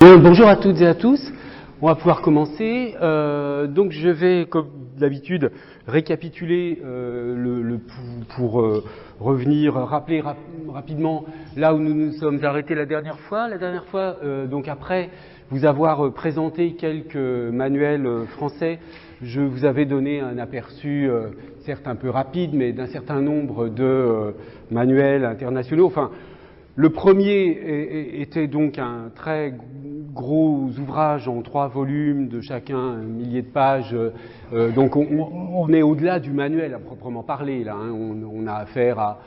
Bonjour à toutes et à tous. On va pouvoir commencer. Donc je vais, comme d'habitude, récapituler pour revenir, rappeler rapidement là où nous nous sommes arrêtés la dernière fois. La dernière fois, donc après vous avoir présenté quelques manuels français, je vous avais donné un aperçu, certes un peu rapide, mais d'un certain nombre de manuels internationaux. Enfin, le premier était donc un très gros ouvrage en 3 volumes, de chacun 1 millier de pages. Donc on est au-delà du manuel à proprement parler. Là, hein. On a affaire à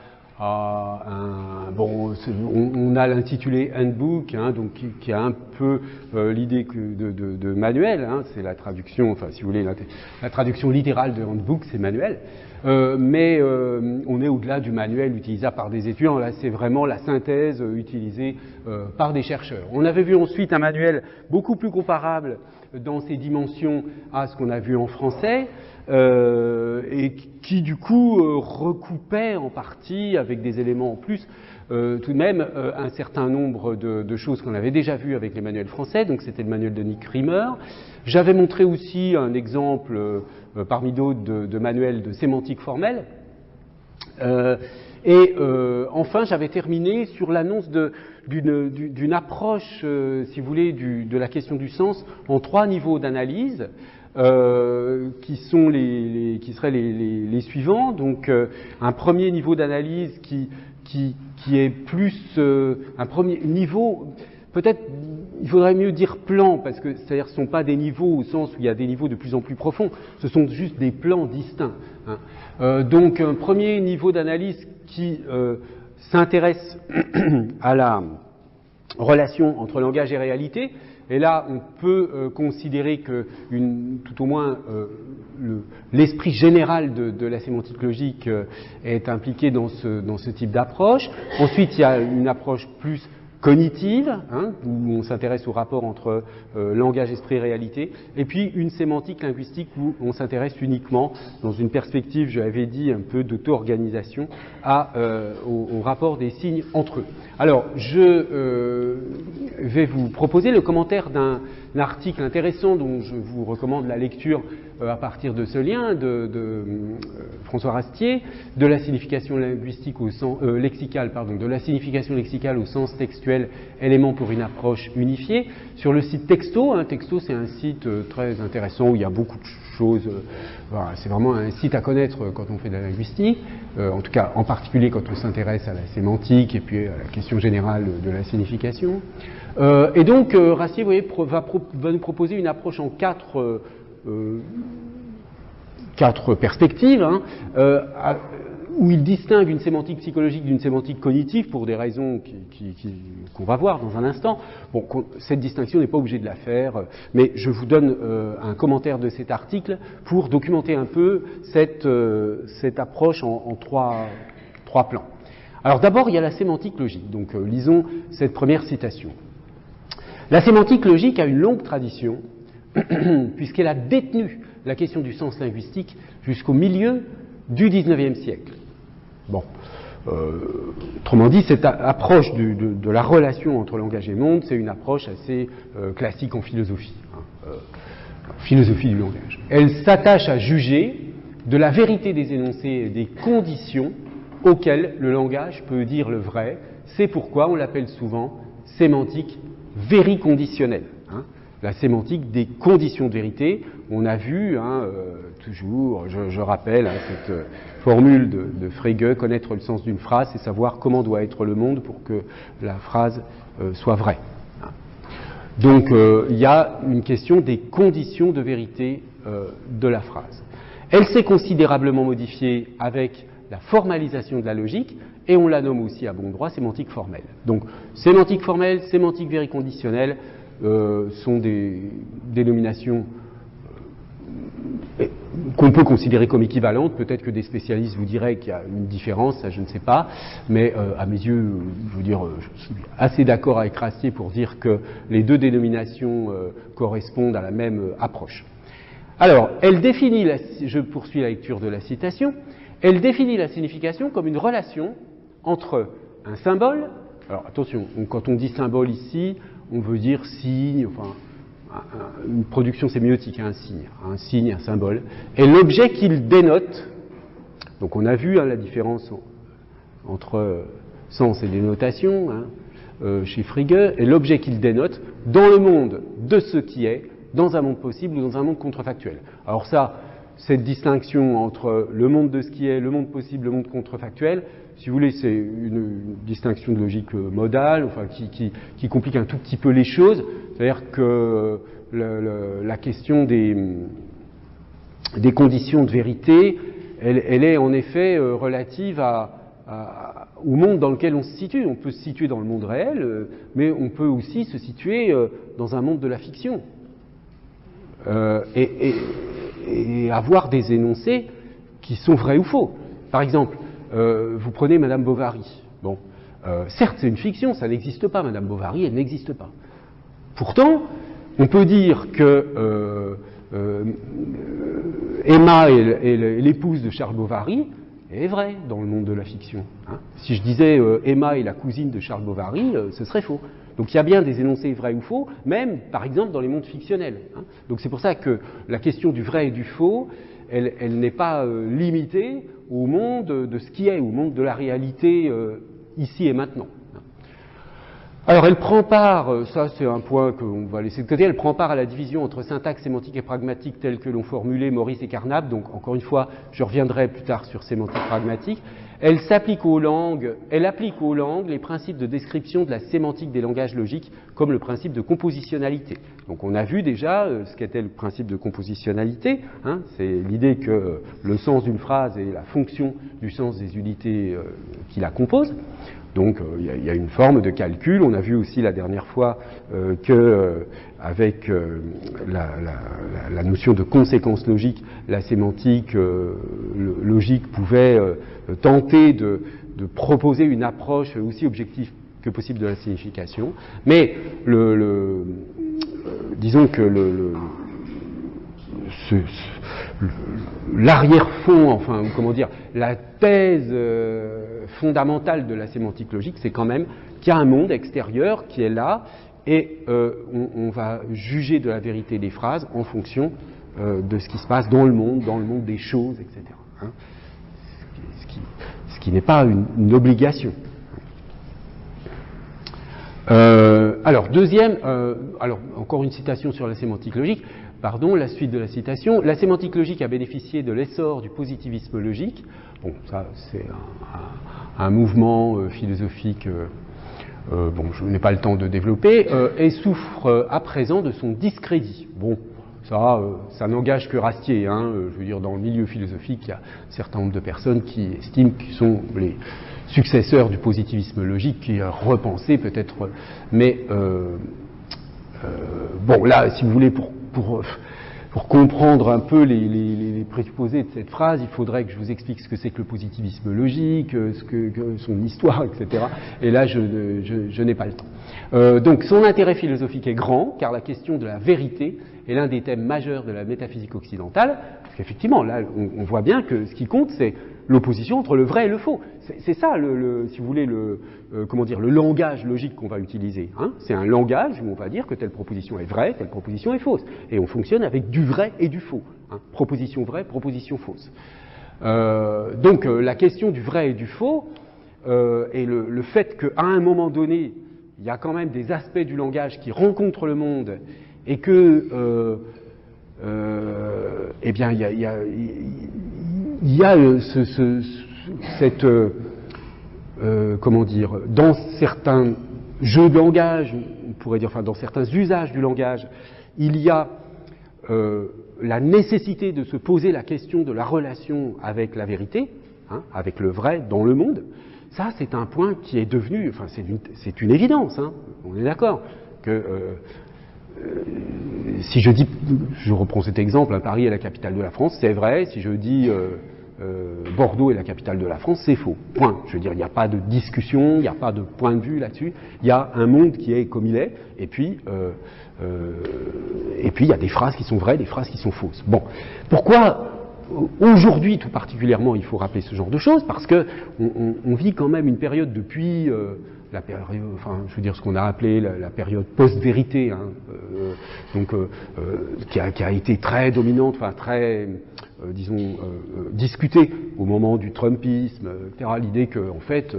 on a l'intitulé Handbook, hein, donc qui a un peu l'idée de manuel. Hein. C'est la traduction, enfin si vous voulez, la traduction littérale de Handbook, c'est manuel. Mais on est au-delà du manuel utilisable par des étudiants. Là, c'est vraiment la synthèse utilisée par des chercheurs. On avait vu ensuite un manuel beaucoup plus comparable dans ses dimensions à ce qu'on a vu en français, et qui du coup recoupait en partie, avec des éléments en plus, tout de même un certain nombre de choses qu'on avait déjà vues avec les manuels français. Donc c'était le manuel de Nick Rimmer. J'avais montré aussi un exemple parmi d'autres de manuels de sémantique formelle. Enfin, j'avais terminé sur l'annonce d'une approche, si vous voulez, de la question du sens en 3 niveaux d'analyse, qui seraient les suivants. Donc, un premier niveau d'analyse qui est plus un premier niveau. Peut-être il faudrait mieux dire plans, parce que c'est-à-dire ce ne sont pas des niveaux au sens où il y a des niveaux de plus en plus profonds, ce sont juste des plans distincts. Hein. Donc un premier niveau d'analyse qui s'intéresse à la relation entre langage et réalité. Et là, on peut considérer que tout au moins l'esprit général de la sémantique logique est impliqué dans ce type d'approche. Ensuite, il y a une approche plus cognitive, hein, où on s'intéresse au rapport entre langage, esprit et réalité, et puis une sémantique linguistique où on s'intéresse uniquement, dans une perspective, je l'avais dit, un peu d'auto-organisation, au rapport des signes entre eux. Alors, je vais vous proposer le commentaire d'un article intéressant dont je vous recommande la lecture à partir de ce lien de François Rastier, de la signification linguistique au sens lexicale, de la signification lexicale au sens textuel, élément pour une approche unifiée, sur le site Texto. Hein. Texto, c'est un site très intéressant où il y a beaucoup de choses. Voilà, c'est vraiment un site à connaître quand on fait de la linguistique, en tout cas en particulier quand on s'intéresse à la sémantique et puis à la question générale de la signification. Et donc Rastier, vous voyez, va nous proposer une approche en 4 perspectives, hein, où il distingue une sémantique psychologique d'une sémantique cognitive pour des raisons qu'on va voir dans un instant. Bon, cette distinction n'est pas obligée de la faire, mais je vous donne un commentaire de cet article pour documenter un peu cette approche en 3 plans. Alors d'abord, il y a la sémantique logique. Donc lisons cette première citation. La sémantique logique a une longue tradition, puisqu'elle a détenu la question du sens linguistique jusqu'au milieu du XIXe siècle. Bon, autrement dit, cette approche de la relation entre langage et monde, c'est une approche assez classique en philosophie, hein, philosophie du langage. Elle s'attache à juger de la vérité des énoncés et des conditions auxquelles le langage peut dire le vrai. C'est pourquoi on l'appelle souvent sémantique vériconditionnelle. Hein. La sémantique des conditions de vérité. On a vu, hein, toujours, je rappelle, hein, cette formule de Frege, connaître le sens d'une phrase, c'est savoir comment doit être le monde pour que la phrase soit vraie. Hein. Donc, il y a une question des conditions de vérité de la phrase. Elle s'est considérablement modifiée avec la formalisation de la logique, et on la nomme aussi à bon droit sémantique formelle. Donc, sémantique formelle, sémantique vériconditionnelle sont des dénominations qu'on peut considérer comme équivalentes. Peut-être que des spécialistes vous diraient qu'il y a une différence, ça je ne sais pas, mais à mes yeux, je veux dire, je suis assez d'accord avec Rastier pour dire que les 2 dénominations correspondent à la même approche. Alors, elle définit, je poursuis la lecture de la citation, elle définit la signification comme une relation entre un symbole. Alors attention, quand on dit symbole ici, on veut dire signe, enfin, une production sémiotique, un signe, un symbole, et l'objet qu'il dénote. Donc on a vu la différence entre sens et dénotation chez Frege, et l'objet qu'il dénote dans le monde de ce qui est, dans un monde possible ou dans un monde contrefactuel. Alors ça, cette distinction entre le monde de ce qui est, le monde possible, le monde contrefactuel, si vous voulez, c'est une distinction de logique modale, enfin, qui complique un tout petit peu les choses. C'est-à-dire que la question des conditions de vérité, elle est en effet relative au monde dans lequel on se situe. On peut se situer dans le monde réel, mais on peut aussi se situer dans un monde de la fiction. Et avoir des énoncés qui sont vrais ou faux. Par exemple, vous prenez Madame Bovary. Bon, certes, c'est une fiction, ça n'existe pas. Madame Bovary, elle n'existe pas. Pourtant, on peut dire que Emma est l'épouse de Charles Bovary est vraie dans le monde de la fiction. Si je disais Emma est la cousine de Charles Bovary, ce serait faux. Donc il y a bien des énoncés vrais ou faux, même par exemple dans les mondes fictionnels. Donc c'est pour ça que la question du vrai et du faux, elle n'est pas limitée au monde de ce qui est, au monde de la réalité ici et maintenant. Alors elle prend part, ça c'est un point qu'on va laisser de côté, elle prend part à la division entre syntaxe, sémantique et pragmatique telle que l'ont formulé Maurice et Carnap. Donc encore une fois, je reviendrai plus tard sur sémantique pragmatique. Elle applique aux langues les principes de description de la sémantique des langages logiques, comme le principe de compositionnalité. Donc on a vu déjà ce qu'était le principe de compositionnalité, c'est l'idée que le sens d'une phrase est la fonction du sens des unités qui la composent. Donc il y a une forme de calcul. On a vu aussi la dernière fois qu'avec la notion de conséquence logique, la sémantique logique pouvait tenter de proposer une approche aussi objective que possible de la signification. Mais disons que l'arrière-fond, enfin, comment dire, la thèse fondamentale de la sémantique logique, c'est quand même qu'il y a un monde extérieur qui est là, et on va juger de la vérité des phrases en fonction de ce qui se passe dans le monde des choses, etc. Ce qui n'est pas une obligation. Alors, deuxième, alors encore une citation sur la sémantique logique. Pardon, la suite de la citation. La sémantique logique a bénéficié de l'essor du positivisme logique. Bon, ça, c'est un mouvement philosophique, bon, je n'ai pas le temps de développer, et souffre à présent de son discrédit. Bon, ça n'engage que Rastier. Je veux dire, dans le milieu philosophique, il y a un certain nombre de personnes qui estiment qu'ils sont les successeurs du positivisme logique, qui a repensé peut-être. Mais, bon, là, si vous voulez, pour comprendre un peu les présupposés de cette phrase, il faudrait que je vous explique ce que c'est que le positivisme logique, que son histoire, etc. Et là, je n'ai pas le temps. Donc, son intérêt philosophique est grand, car la question de la vérité est l'un des thèmes majeurs de la métaphysique occidentale, parce qu'effectivement, là, on voit bien que ce qui compte, c'est l'opposition entre le vrai et le faux. C'est ça, si vous voulez, le langage logique qu'on va utiliser. C'est un langage où on va dire que telle proposition est vraie, telle proposition est fausse. Et on fonctionne avec du vrai et du faux. Proposition vraie, proposition fausse. Donc la question du vrai et du faux, et le fait qu'à un moment donné, il y a quand même des aspects du langage qui rencontrent le monde, et que, eh bien, il y a cette, comment dire, dans certains jeux de langage, on pourrait dire, enfin, dans certains usages du langage, il y a la nécessité de se poser la question de la relation avec la vérité, avec le vrai dans le monde. Ça, c'est un point qui est devenu, enfin, c'est une évidence, on est d'accord, que si je dis, je reprends cet exemple, Paris est la capitale de la France, c'est vrai. Si je dis Bordeaux est la capitale de la France, c'est faux. Point. Je veux dire, il n'y a pas de discussion, il n'y a pas de point de vue là-dessus. Il y a un monde qui est comme il est, et puis il y a des phrases qui sont vraies, des phrases qui sont fausses. Bon, pourquoi aujourd'hui, tout particulièrement, il faut rappeler ce genre de choses, parce que on vit quand même une période depuis la période, enfin, je veux dire ce qu'on a appelé la période post-vérité, hein, qui a été très dominante, enfin très, disons, discutée au moment du Trumpisme, etc. L'idée que, en fait,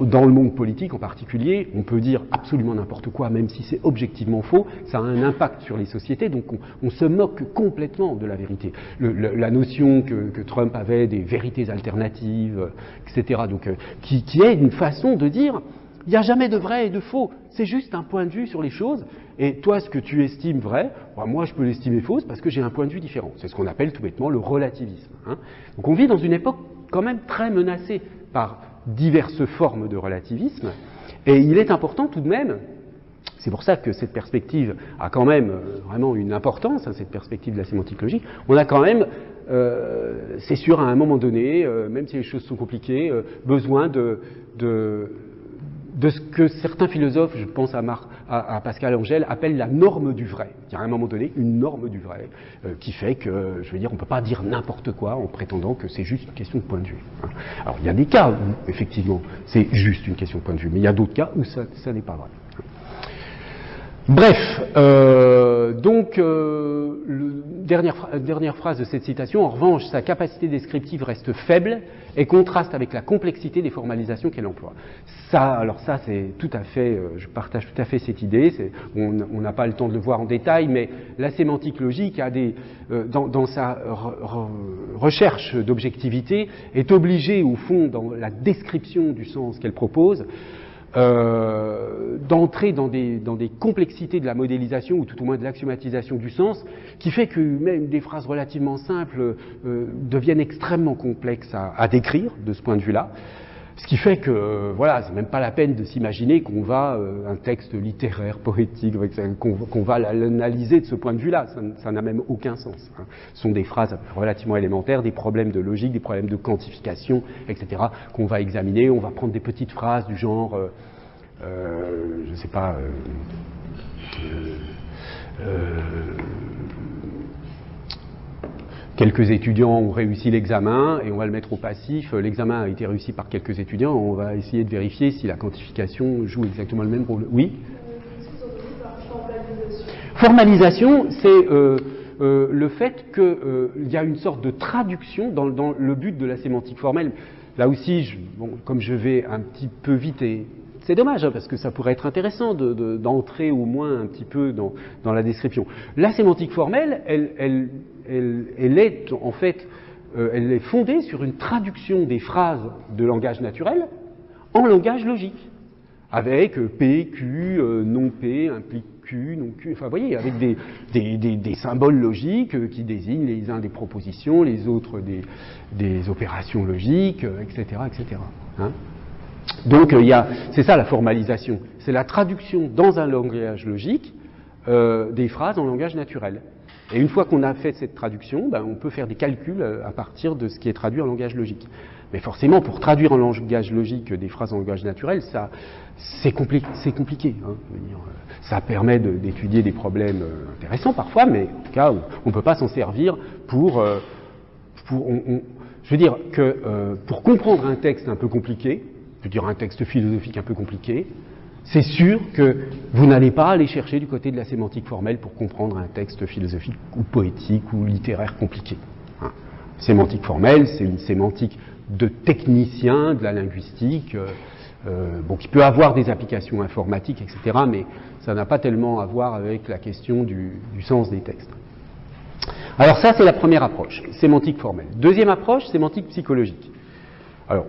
dans le monde politique en particulier, on peut dire absolument n'importe quoi, même si c'est objectivement faux, ça a un impact sur les sociétés, donc on se moque complètement de la vérité. La notion que Trump avait des vérités alternatives, etc., donc, qui est une façon de dire il n'y a jamais de vrai et de faux, c'est juste un point de vue sur les choses, et toi, ce que tu estimes vrai, moi je peux l'estimer fausse parce que j'ai un point de vue différent. C'est ce qu'on appelle tout bêtement le relativisme. Hein. Donc on vit dans une époque quand même très menacée par diverses formes de relativisme, et il est important tout de même, c'est pour ça que cette perspective a quand même vraiment une importance, hein, cette perspective de la sémantique logique, on a quand même, c'est sûr à un moment donné, même si les choses sont compliquées, besoin de ce que certains philosophes, je pense à Pascal Engel, appellent la norme du vrai. Il y a à un moment donné une norme du vrai qui fait que, je veux dire, on ne peut pas dire n'importe quoi en prétendant que c'est juste une question de point de vue. Hein. Alors il y a des cas où, effectivement, c'est juste une question de point de vue, mais il y a d'autres cas où ça n'est pas vrai. Bref, dernière phrase de cette citation, en revanche, sa capacité descriptive reste faible et contraste avec la complexité des formalisations qu'elle emploie. Ça, c'est tout à fait, je partage tout à fait cette idée, on n'a pas le temps de le voir en détail, mais la sémantique logique a dans sa recherche d'objectivité, est obligée, au fond, dans la description du sens qu'elle propose, d'entrer dans des complexités de la modélisation ou tout au moins de l'axiomatisation du sens, qui fait que même des phrases relativement simples deviennent extrêmement complexes à décrire de ce point de vue-là. Ce qui fait que, voilà, c'est même pas la peine de s'imaginer qu'on va, un texte littéraire, poétique, qu'on va l'analyser de ce point de vue-là. Ça n'a même aucun sens. Hein. Ce sont des phrases relativement élémentaires, des problèmes de logique, des problèmes de quantification, etc., qu'on va examiner. On va prendre des petites phrases du genre, je ne sais pas, quelques étudiants ont réussi l'examen et on va le mettre au passif. L'examen a été réussi par quelques étudiants. On va essayer de vérifier si la quantification joue exactement le même rôle. Oui ? Formalisation, c'est le fait qu'il y a une sorte de traduction dans le but de la sémantique formelle. Là aussi, comme je vais un petit peu vite, et c'est dommage, hein, parce que ça pourrait être intéressant d'entrer au moins un petit peu dans la description. La sémantique formelle, elle est en fait, elle est fondée sur une traduction des phrases de langage naturel en langage logique, avec P, Q, non P, implique Q, non Q, enfin vous voyez, avec des symboles logiques qui désignent les uns des propositions, les autres des opérations logiques, etc., etc. Hein. Donc c'est ça la formalisation, c'est la traduction dans un langage logique des phrases en langage naturel. Et une fois qu'on a fait cette traduction, on peut faire des calculs à partir de ce qui est traduit en langage logique. Mais forcément, pour traduire en langage logique des phrases en langage naturel, c'est compliqué. Hein. Ça permet d'étudier des problèmes intéressants parfois, mais en tout cas, on ne peut pas s'en servir je veux dire que pour comprendre un texte un peu compliqué, je veux dire un texte philosophique un peu compliqué, c'est sûr que vous n'allez pas aller chercher du côté de la sémantique formelle pour comprendre un texte philosophique ou poétique ou littéraire compliqué. Hein. Sémantique formelle, c'est une sémantique de technicien de la linguistique, qui peut avoir des applications informatiques, etc., mais ça n'a pas tellement à voir avec la question du sens des textes. Alors ça, c'est la première approche, sémantique formelle. Deuxième approche, sémantique psychologique. Alors,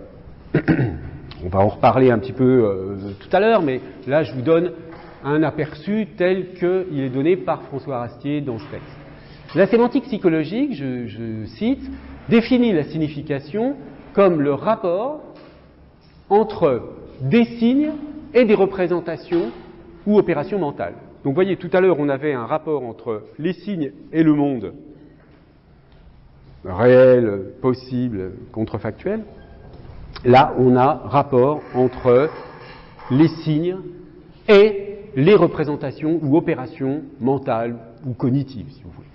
on va en reparler un petit peu tout à l'heure, mais là, je vous donne un aperçu tel qu'il est donné par François Rastier dans ce texte. La sémantique psychologique, je cite, définit la signification comme le rapport entre des signes et des représentations ou opérations mentales. Donc vous voyez, tout à l'heure, on avait un rapport entre les signes et le monde réel, possible, contrefactuel. Là, on a rapport entre les signes et les représentations ou opérations mentales ou cognitives, si vous voulez.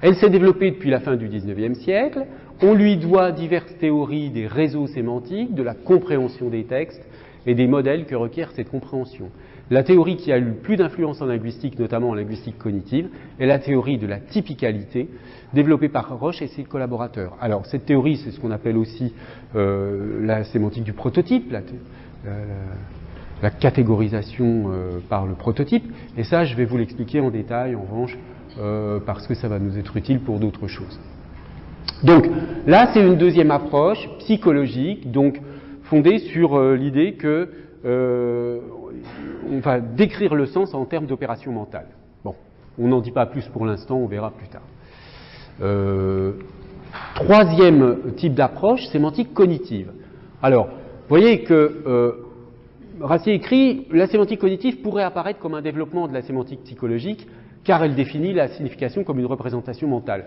Elle s'est développée depuis la fin du XIXe siècle. On lui doit diverses théories des réseaux sémantiques, de la compréhension des textes et des modèles que requiert cette compréhension. La théorie qui a eu le plus d'influence en linguistique, notamment en linguistique cognitive, est la théorie de la typicalité, développée par Roche et ses collaborateurs. Alors, cette théorie, c'est ce qu'on appelle aussi la sémantique du prototype, la catégorisation par le prototype, et ça, je vais vous l'expliquer en détail, en revanche, parce que ça va nous être utile pour d'autres choses. Donc, là, c'est une deuxième approche psychologique, donc fondée sur l'idée que on va décrire le sens en termes d'opération mentale. Bon, on n'en dit pas plus pour l'instant, on verra plus tard. Troisième type d'approche, sémantique cognitive. Alors, vous voyez que Rastier écrit « La sémantique cognitive pourrait apparaître comme un développement de la sémantique psychologique, car elle définit la signification comme une représentation mentale. »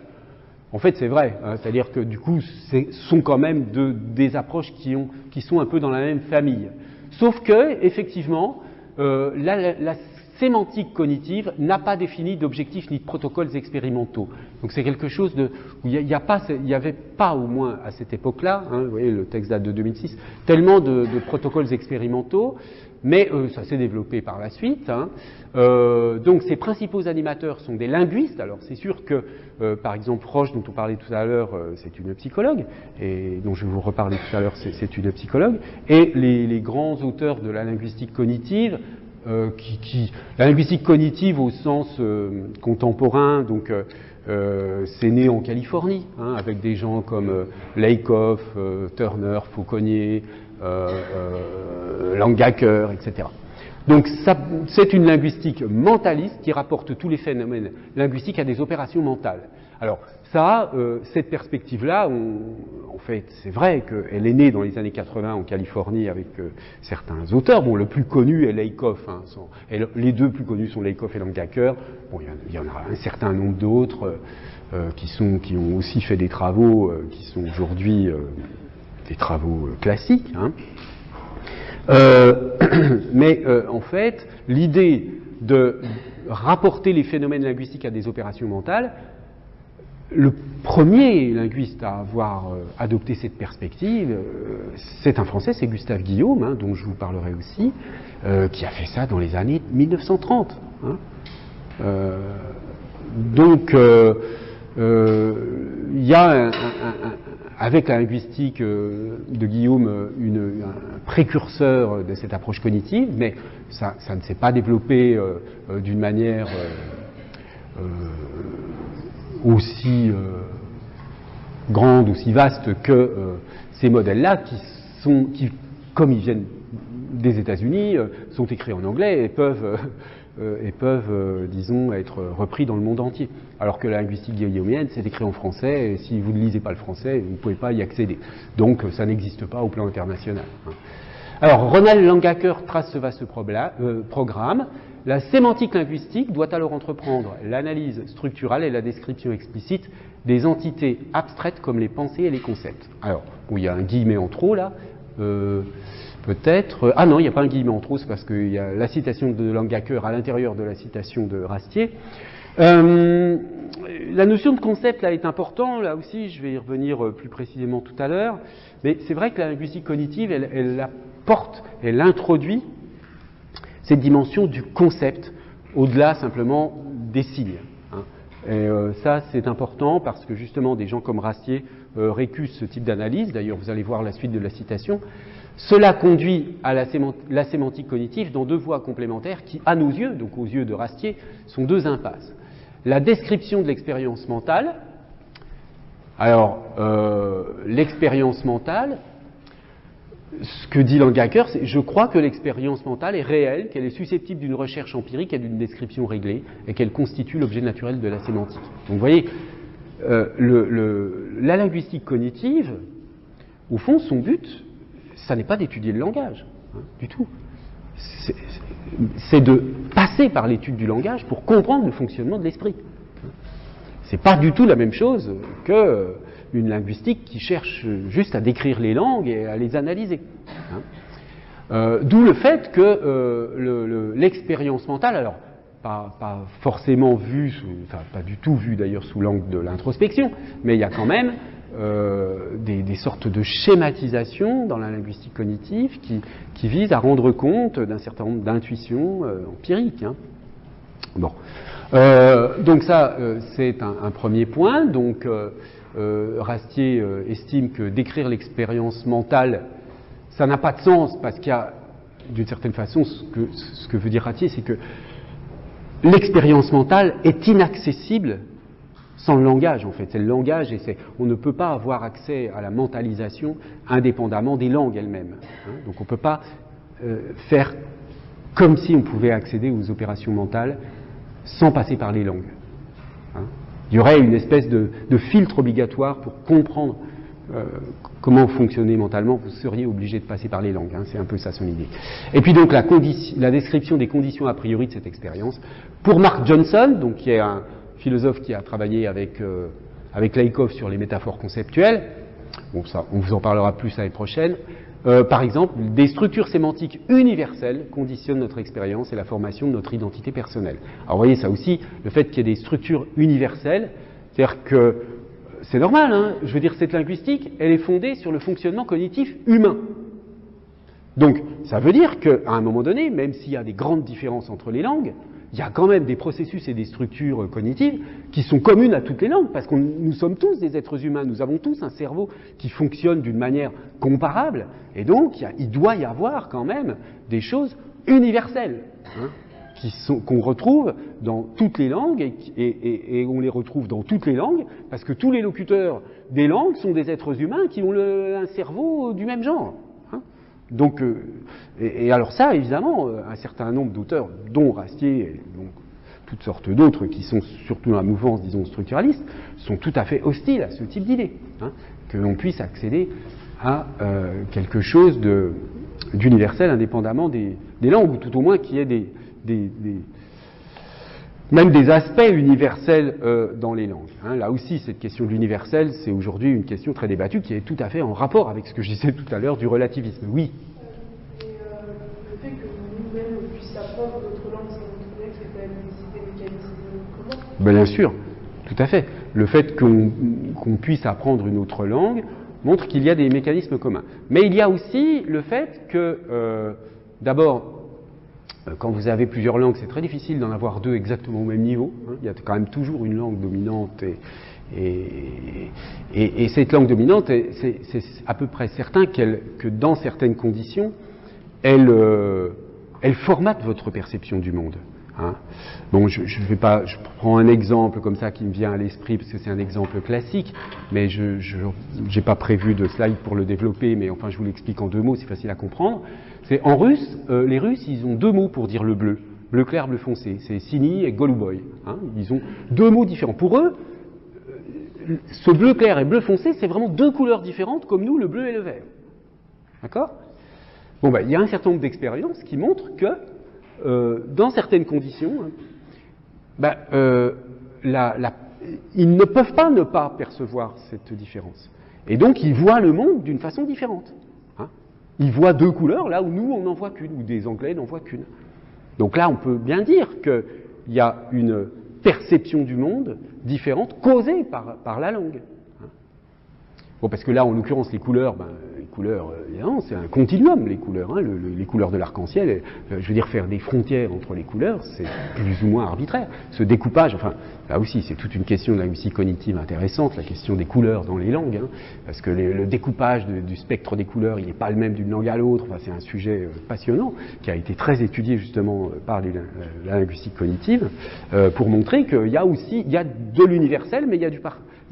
En fait, c'est vrai, hein, c'est-à-dire que du coup, ce sont quand même des approches qui sont un peu dans la même famille. Sauf que, effectivement, la sémantique cognitive n'a pas défini d'objectifs ni de protocoles expérimentaux. Donc c'est quelque chose où il n'y avait pas, au moins à cette époque-là, hein, vous voyez, le texte date de 2006, tellement de protocoles expérimentaux, mais ça s'est développé par la suite. Hein. Donc ses principaux animateurs sont des linguistes. Alors c'est sûr que, par exemple, Roche, dont on parlait tout à l'heure, c'est une psychologue, et dont je vais vous reparler tout à l'heure, c'est une psychologue, et les grands auteurs de la linguistique cognitive, la linguistique cognitive au sens contemporain, donc c'est né en Californie, hein, avec des gens comme Lakoff, Turner, Fauconnier, Langacker, etc. Donc c'est une linguistique mentaliste qui rapporte tous les phénomènes linguistiques à des opérations mentales. Alors ça, cette perspective-là, en fait, c'est vrai qu'elle est née dans les années 80 en Californie avec certains auteurs. Bon, le plus connu est Lakoff. Hein, les deux plus connus sont Lakoff et Langacker. Bon, il y en a un certain nombre d'autres qui ont aussi fait des travaux qui sont aujourd'hui des travaux classiques. Hein. Mais en fait, l'idée de rapporter les phénomènes linguistiques à des opérations mentales, le premier linguiste à avoir adopté cette perspective, c'est un Français, c'est Gustave Guillaume, hein, dont je vous parlerai aussi, qui a fait ça dans les années 1930. Hein. Donc, il y a avec la linguistique de Guillaume un précurseur de cette approche cognitive, mais ça ne s'est pas développé d'une manière aussi grande, aussi vaste que ces modèles-là, qui, comme ils viennent des États-Unis, sont écrits en anglais et peuvent, disons, être repris dans le monde entier. Alors que la linguistique guillaumienne, c'est écrit en français, et si vous ne lisez pas le français, vous ne pouvez pas y accéder. Donc ça n'existe pas au plan international. Alors, Ronald Langacker trace ce vaste programme. La sémantique linguistique doit alors entreprendre l'analyse structurale et la description explicite des entités abstraites comme les pensées et les concepts. Alors, il y a un guillemet en trop là, peut-être. Ah non, il n'y a pas un guillemet en trop, c'est parce qu'il y a la citation de Langacker à l'intérieur de la citation de Rastier. La notion de concept là est importante, là aussi je vais y revenir plus précisément tout à l'heure, mais c'est vrai que la linguistique cognitive, elle introduit cette dimension du concept au-delà simplement des signes. Hein. Et ça c'est important parce que justement des gens comme Rastier récusent ce type d'analyse, d'ailleurs vous allez voir la suite de la citation. Cela conduit à la sémantique cognitive dans deux voies complémentaires qui, à nos yeux, donc aux yeux de Rastier, sont deux impasses. La description de l'expérience mentale. Alors, l'expérience mentale, ce que dit Langacker, c'est « Je crois que l'expérience mentale est réelle, qu'elle est susceptible d'une recherche empirique et d'une description réglée, et qu'elle constitue l'objet naturel de la sémantique. » Donc, vous voyez, la linguistique cognitive, au fond, son but, ça n'est pas d'étudier le langage, hein, du tout. C'est de passer par l'étude du langage pour comprendre le fonctionnement de l'esprit. C'est pas du tout la même chose qu'une linguistique qui cherche juste à décrire les langues et à les analyser. Hein. D'où le fait que l'expérience mentale, alors pas forcément vu, enfin pas du tout vu d'ailleurs sous l'angle de l'introspection, mais il y a quand même des sortes de schématisation dans la linguistique cognitive qui visent à rendre compte d'un certain nombre d'intuitions empiriques. Hein. Bon. Donc ça, c'est un premier point. Donc Rastier estime que décrire l'expérience mentale, ça n'a pas de sens parce qu'il y a, d'une certaine façon, ce que veut dire Rastier, c'est que l'expérience mentale est inaccessible sans le langage, en fait. C'est le langage et on ne peut pas avoir accès à la mentalisation indépendamment des langues elles-mêmes. Hein. Donc on ne peut pas faire comme si on pouvait accéder aux opérations mentales sans passer par les langues. Hein. Il y aurait une espèce de filtre obligatoire pour comprendre comment fonctionner mentalement, vous seriez obligé de passer par les langues. Hein. C'est un peu ça son idée. Et puis donc la description des conditions a priori de cette expérience. Pour Mark Johnson, donc, qui est un philosophe qui a travaillé avec Laïkov sur les métaphores conceptuelles, bon, ça, on vous en parlera plus l'année prochaine. Par exemple, des structures sémantiques universelles conditionnent notre expérience et la formation de notre identité personnelle. Alors vous voyez ça aussi, le fait qu'il y ait des structures universelles, c'est-à-dire que c'est normal, hein, je veux dire, cette linguistique, elle est fondée sur le fonctionnement cognitif humain. Donc, ça veut dire qu'à un moment donné, même s'il y a des grandes différences entre les langues, il y a quand même des processus et des structures cognitives qui sont communes à toutes les langues, parce que nous sommes tous des êtres humains, nous avons tous un cerveau qui fonctionne d'une manière comparable, et donc il doit y avoir quand même des choses universelles, hein, qu'on retrouve dans toutes les langues, et on les retrouve dans toutes les langues, parce que tous les locuteurs des langues sont des êtres humains qui ont un cerveau du même genre. Donc, et alors ça, évidemment, un certain nombre d'auteurs, dont Rastier et donc toutes sortes d'autres, qui sont surtout dans la mouvance, disons, structuraliste, sont tout à fait hostiles à ce type d'idée, hein, que l'on puisse accéder à quelque chose d'universel indépendamment des langues, ou tout au moins qu'il y ait même des aspects universels dans les langues. Hein. Là aussi, cette question de l'universel, c'est aujourd'hui une question très débattue qui est tout à fait en rapport avec ce que je disais tout à l'heure du relativisme. Oui. Et le fait que nous-mêmes puissions apprendre d'autres langues, ça nous trouvait que c'est quand même des mécanismes communs. Ben, bien sûr, tout à fait. Le fait qu'on puisse apprendre une autre langue montre qu'il y a des mécanismes communs. Mais il y a aussi le fait que, d'abord, quand vous avez plusieurs langues, c'est très difficile d'en avoir deux exactement au même niveau. Hein. Il y a quand même toujours une langue dominante et cette langue dominante, c'est à peu près certain que dans certaines conditions, elle formate votre perception du monde. Hein. Bon, je prends un exemple comme ça qui me vient à l'esprit parce que c'est un exemple classique, mais je n'ai pas prévu de slide pour le développer, mais enfin je vous l'explique en deux mots, c'est facile à comprendre. C'est en russe, les Russes, ils ont deux mots pour dire le bleu. Bleu clair, bleu foncé. C'est sini et goluboy. Hein. Ils ont deux mots différents. Pour eux, ce bleu clair et bleu foncé, c'est vraiment deux couleurs différentes, comme nous, le bleu et le vert. D'accord ? Bon, ben, il y a un certain nombre d'expériences qui montrent que, dans certaines conditions, ils ne peuvent pas ne pas percevoir cette différence. Et donc, ils voient le monde d'une façon différente. Ils voient deux couleurs là où nous, on n'en voit qu'une, ou des Anglais n'en voient qu'une. Donc là, on peut bien dire qu'il y a une perception du monde différente causée par la langue. Bon, parce que là, en l'occurrence, les couleurs, évidemment, c'est un continuum, les couleurs. Hein, les couleurs de l'arc-en-ciel, je veux dire, faire des frontières entre les couleurs, c'est plus ou moins arbitraire. Ce découpage, enfin, là aussi, c'est toute une question de la linguistique cognitive intéressante, la question des couleurs dans les langues, hein, parce que le découpage du spectre des couleurs, il n'est pas le même d'une langue à l'autre. Enfin, c'est un sujet passionnant, qui a été très étudié, justement, par la linguistique cognitive, pour montrer qu'il y a de l'universel, mais il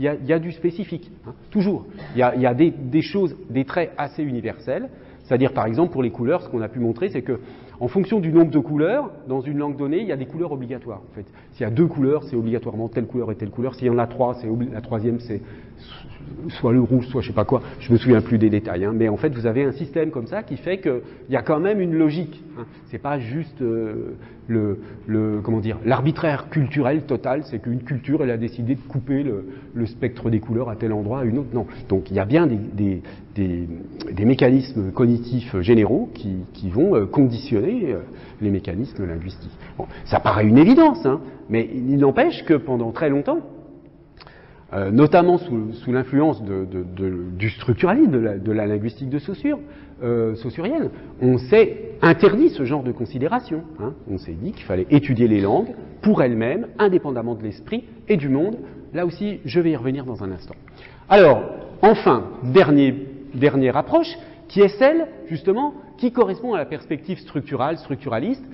y a du spécifique, hein, toujours. Il y a des choses, des traits assez universels, c'est-à-dire par exemple pour les couleurs, ce qu'on a pu montrer, c'est que en fonction du nombre de couleurs, dans une langue donnée, il y a des couleurs obligatoires. En fait, s'il y a deux couleurs, c'est obligatoirement telle couleur et telle couleur. S'il y en a trois, la troisième, c'est soit le rouge, soit je sais pas quoi, je me souviens plus des détails, hein, mais en fait vous avez un système comme ça qui fait qu'il y a quand même une logique. Hein. C'est pas juste l'arbitraire culturel total, c'est qu'une culture elle a décidé de couper le spectre des couleurs à tel endroit à une autre. Non. Donc il y a bien des mécanismes cognitifs généraux qui vont conditionner les mécanismes linguistiques. Bon, ça paraît une évidence, hein, mais il n'empêche que pendant très longtemps, notamment sous l'influence du structuralisme, de la linguistique de Saussure, saussurienne, on s'est interdit ce genre de considération. Hein. On s'est dit qu'il fallait étudier les langues pour elles-mêmes, indépendamment de l'esprit et du monde. Là aussi, je vais y revenir dans un instant. Alors, enfin, dernière approche, qui est celle, justement, qui correspond à la perspective structuraliste,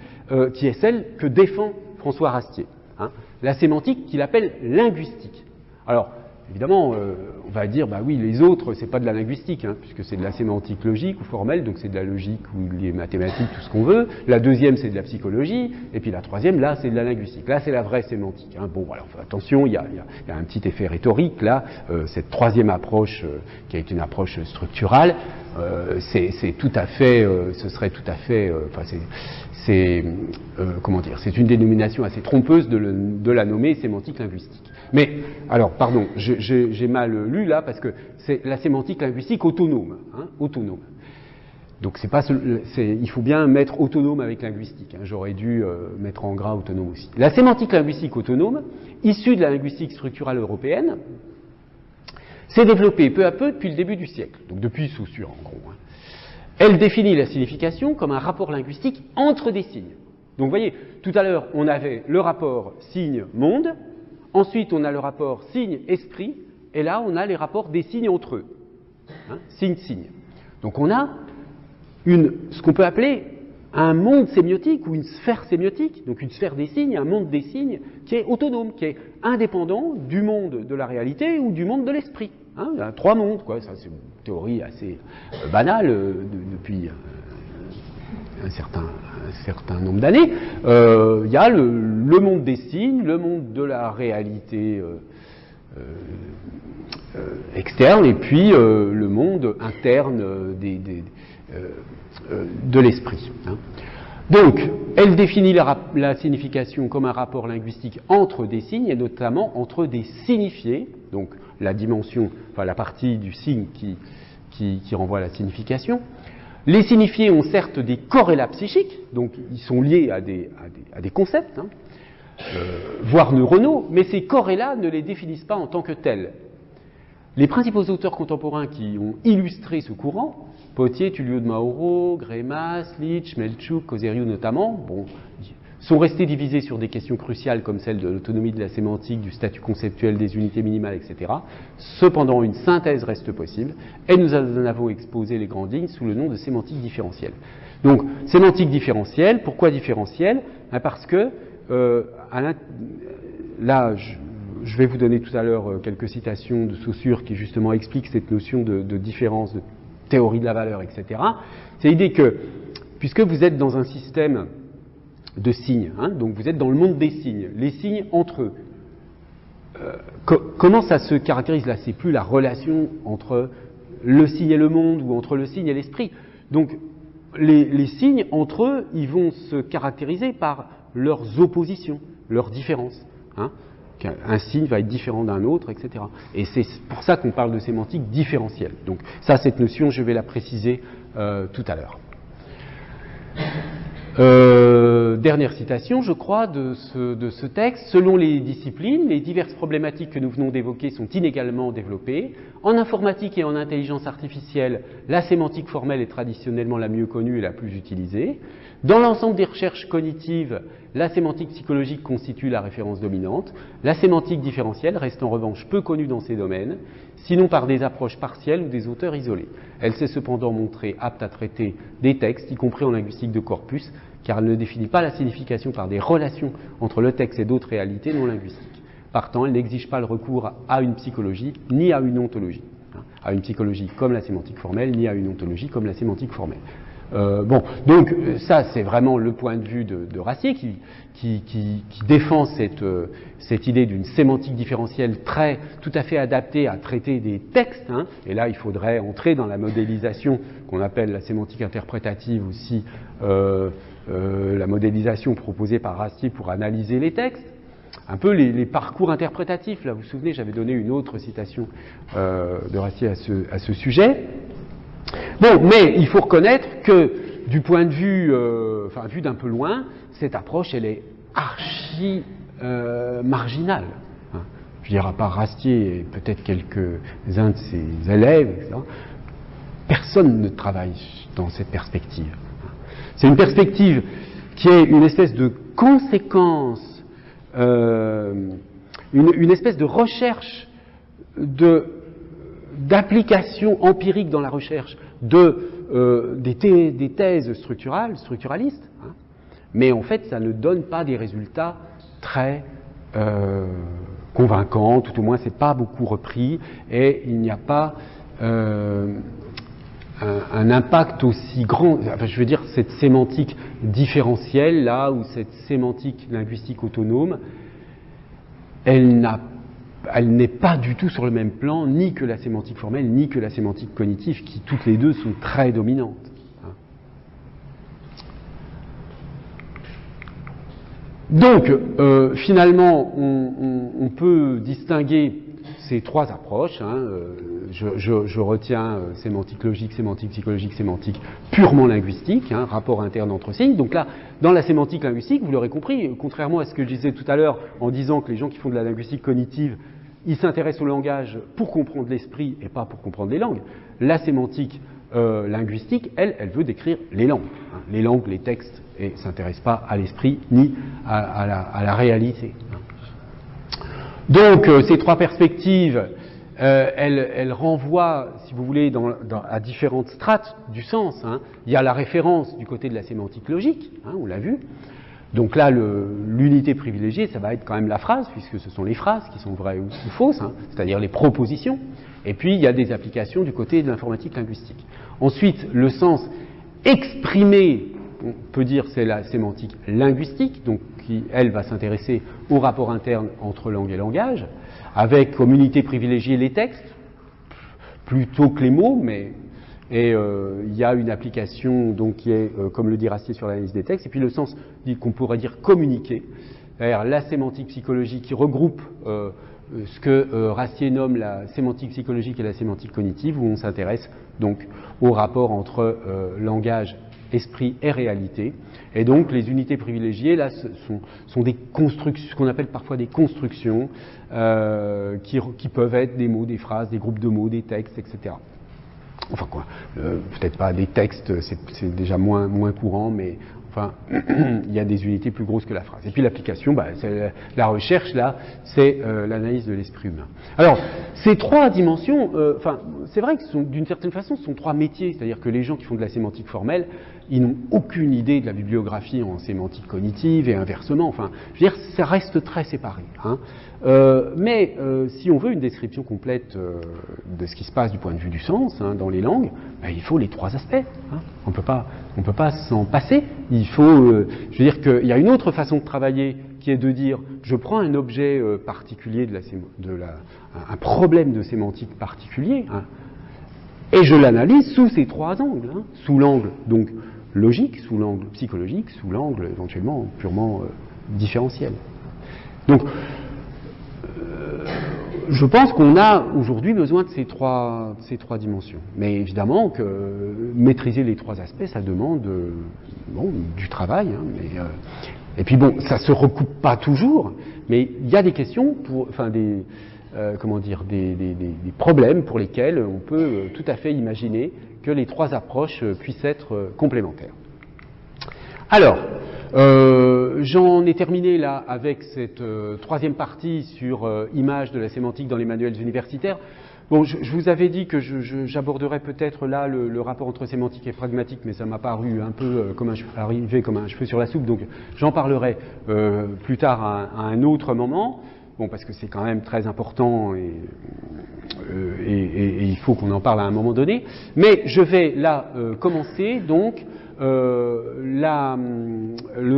qui est celle que défend François Rastier. Hein. La sémantique qu'il appelle linguistique. Alors, évidemment, on va dire, bah oui, les autres, c'est pas de la linguistique, hein, puisque c'est de la sémantique logique ou formelle, donc c'est de la logique ou les mathématiques, tout ce qu'on veut. La deuxième, c'est de la psychologie, et puis la troisième, là, c'est de la linguistique. Là, c'est la vraie sémantique. Hein. Bon, alors attention, il y a un petit effet rhétorique là. Cette troisième approche, qui est une approche structurale, c'est tout à fait, ce serait tout à fait, comment dire, c'est une dénomination assez trompeuse de la nommer sémantique linguistique. Mais, alors, pardon, j'ai mal lu là, parce que c'est la sémantique linguistique autonome. Hein, autonome. Donc, il faut bien mettre autonome avec linguistique. Hein, j'aurais dû mettre en gras autonome aussi. La sémantique linguistique autonome, issue de la linguistique structurale européenne, s'est développée peu à peu depuis le début du siècle. Donc, depuis Saussure, en gros. Hein. Elle définit la signification comme un rapport linguistique entre des signes. Donc, vous voyez, tout à l'heure, on avait le rapport signe-monde. Ensuite, on a le rapport signe-esprit, et là, on a les rapports des signes entre eux. Hein, signe-signe. Donc, on a ce qu'on peut appeler un monde sémiotique ou une sphère sémiotique, donc une sphère des signes, un monde des signes qui est autonome, qui est indépendant du monde de la réalité ou du monde de l'esprit. Hein, il y a trois mondes, quoi. Ça, c'est une théorie assez banale depuis un certain nombre d'années. Il y a le monde des signes, le monde de la réalité externe, et puis le monde interne de l'esprit. Hein. Donc, elle définit la signification comme un rapport linguistique entre des signes, et notamment entre des signifiés, donc la dimension, enfin la partie du signe qui renvoie à la signification. Les signifiés ont certes des corrélats psychiques, donc ils sont liés à des concepts, hein, voire neuronaux, mais ces corrélats ne les définissent pas en tant que tels. Les principaux auteurs contemporains qui ont illustré ce courant, Pottier, Tullio de Mauro, Greimas, Leach, Melchuk, Coseriu notamment, sont restés divisés sur des questions cruciales comme celle de l'autonomie de la sémantique, du statut conceptuel des unités minimales, etc. Cependant, une synthèse reste possible, et nous en avons exposé les grandes lignes sous le nom de sémantique différentielle. Donc, sémantique différentielle, pourquoi différentielle ? Parce que, là, je vais vous donner tout à l'heure quelques citations de Saussure qui justement expliquent cette notion de différence, de théorie de la valeur, etc. C'est l'idée que, puisque vous êtes dans un système de signes, hein, donc vous êtes dans le monde des signes, les signes entre eux. Comment ça se caractérise là ? C'est plus la relation entre le signe et le monde ou entre le signe et l'esprit. Donc les signes entre eux, ils vont se caractériser par leurs oppositions, leurs différences. Hein. Un signe va être différent d'un autre, etc. Et c'est pour ça qu'on parle de sémantique différentielle. Donc ça, cette notion, je vais la préciser tout à l'heure. Dernière citation, je crois, de ce texte. Selon les disciplines, les diverses problématiques que nous venons d'évoquer sont inégalement développées. En informatique et en intelligence artificielle, la sémantique formelle est traditionnellement la mieux connue et la plus utilisée. Dans l'ensemble des recherches cognitives, la sémantique psychologique constitue la référence dominante. La sémantique différentielle reste en revanche peu connue dans ces domaines, sinon par des approches partielles ou des auteurs isolés. Elle s'est cependant montrée apte à traiter des textes, y compris en linguistique de corpus, car elle ne définit pas la signification par des relations entre le texte et d'autres réalités non linguistiques. Partant, elle n'exige pas le recours à une psychologie ni à une ontologie, à une psychologie comme la sémantique formelle, ni à une ontologie comme la sémantique formelle. Bon, donc ça c'est vraiment le point de vue de Rastier qui défend cette idée d'une sémantique différentielle tout à fait adaptée à traiter des textes, hein, et là il faudrait entrer dans la modélisation qu'on appelle la sémantique interprétative aussi, la modélisation proposée par Rastier pour analyser les textes. Un peu les parcours interprétatifs, là vous vous souvenez, j'avais donné une autre citation de Rastier à ce sujet. Bon, mais il faut reconnaître que du point de vue, vu d'un peu loin, cette approche elle est archi marginale. Hein. Je veux dire, à part Rastier et peut-être quelques-uns de ses élèves, etc., personne ne travaille dans cette perspective. C'est une perspective qui est une espèce de conséquence, une espèce de recherche d'application empirique dans la recherche des thèses structuralistes, hein, mais en fait ça ne donne pas des résultats très convaincants, tout au moins c'est pas beaucoup repris et il n'y a pas un impact aussi grand, enfin, je veux dire cette sémantique différentielle là ou cette sémantique linguistique autonome, elle n'est pas du tout sur le même plan, ni que la sémantique formelle, ni que la sémantique cognitive, qui toutes les deux sont très dominantes. Donc, finalement, on peut distinguer ces trois approches. Hein, je retiens sémantique logique, sémantique psychologique, sémantique purement linguistique, hein, rapport interne entre signes. Donc là, dans la sémantique linguistique, vous l'aurez compris, contrairement à ce que je disais tout à l'heure en disant que les gens qui font de la linguistique cognitive, ils s'intéressent au langage pour comprendre l'esprit et pas pour comprendre les langues. La sémantique linguistique, elle veut décrire les langues. Hein, les langues, les textes, et ne s'intéresse pas à l'esprit ni à la réalité. Donc ces trois perspectives, elles renvoient, si vous voulez, à différentes strates du sens. Hein. Il y a la référence du côté de la sémantique logique, hein, on l'a vu. Donc là, l'unité privilégiée, ça va être quand même la phrase, puisque ce sont les phrases qui sont vraies ou fausses, hein, c'est-à-dire les propositions. Et puis, il y a des applications du côté de l'informatique linguistique. Ensuite, le sens exprimé, on peut dire c'est la sémantique linguistique, donc qui, elle, va s'intéresser au rapport interne entre langue et langage, avec comme unité privilégiée les textes, plutôt que les mots, mais... Et il y a une application donc, qui est, comme le dit Rastier, sur l'analyse des textes, et puis le sens qu'on pourrait dire communiqué, c'est-à-dire la sémantique psychologique qui regroupe ce que Rastier nomme la sémantique psychologique et la sémantique cognitive, où on s'intéresse donc au rapport entre langage, esprit et réalité. Et donc les unités privilégiées, là, sont des constructions, ce qu'on appelle parfois des constructions, qui peuvent être des mots, des phrases, des groupes de mots, des textes, etc. Enfin quoi, peut-être pas des textes, c'est déjà moins courant, mais enfin, il y a des unités plus grosses que la phrase. Et puis l'application, c'est la recherche, là, c'est l'analyse de l'esprit humain. Alors, ces trois dimensions, c'est vrai que d'une certaine façon, ce sont trois métiers, c'est-à-dire que les gens qui font de la sémantique formelle, ils n'ont aucune idée de la bibliographie en sémantique cognitive et inversement. Enfin, je veux dire, ça reste très séparé. Hein. Mais si on veut une description complète de ce qui se passe du point de vue du sens hein, dans les langues, il faut les trois aspects. Hein. On peut pas s'en passer. Il faut, je veux dire qu'il y a une autre façon de travailler qui est de dire, je prends un objet particulier un problème de sémantique particulier, hein, et je l'analyse sous ces trois angles, hein, sous l'angle donc logique, sous l'angle psychologique, sous l'angle éventuellement purement différentiel. Donc je pense qu'on a aujourd'hui besoin de ces trois dimensions. Mais évidemment que maîtriser les trois aspects, ça demande du travail. Hein, et puis bon, ça se recoupe pas toujours, mais il y a des questions, des problèmes pour lesquels on peut tout à fait imaginer que les trois approches puissent être complémentaires. Alors, j'en ai terminé là avec cette troisième partie sur image de la sémantique dans les manuels universitaires. Bon, je vous avais dit que j'aborderais peut-être là le rapport entre sémantique et pragmatique, mais ça m'a paru un peu arrivé comme un cheveu sur la soupe, donc j'en parlerai plus tard à un autre moment. bon, parce que c'est quand même très important et il faut qu'on en parle à un moment donné. Mais je vais là commencer donc le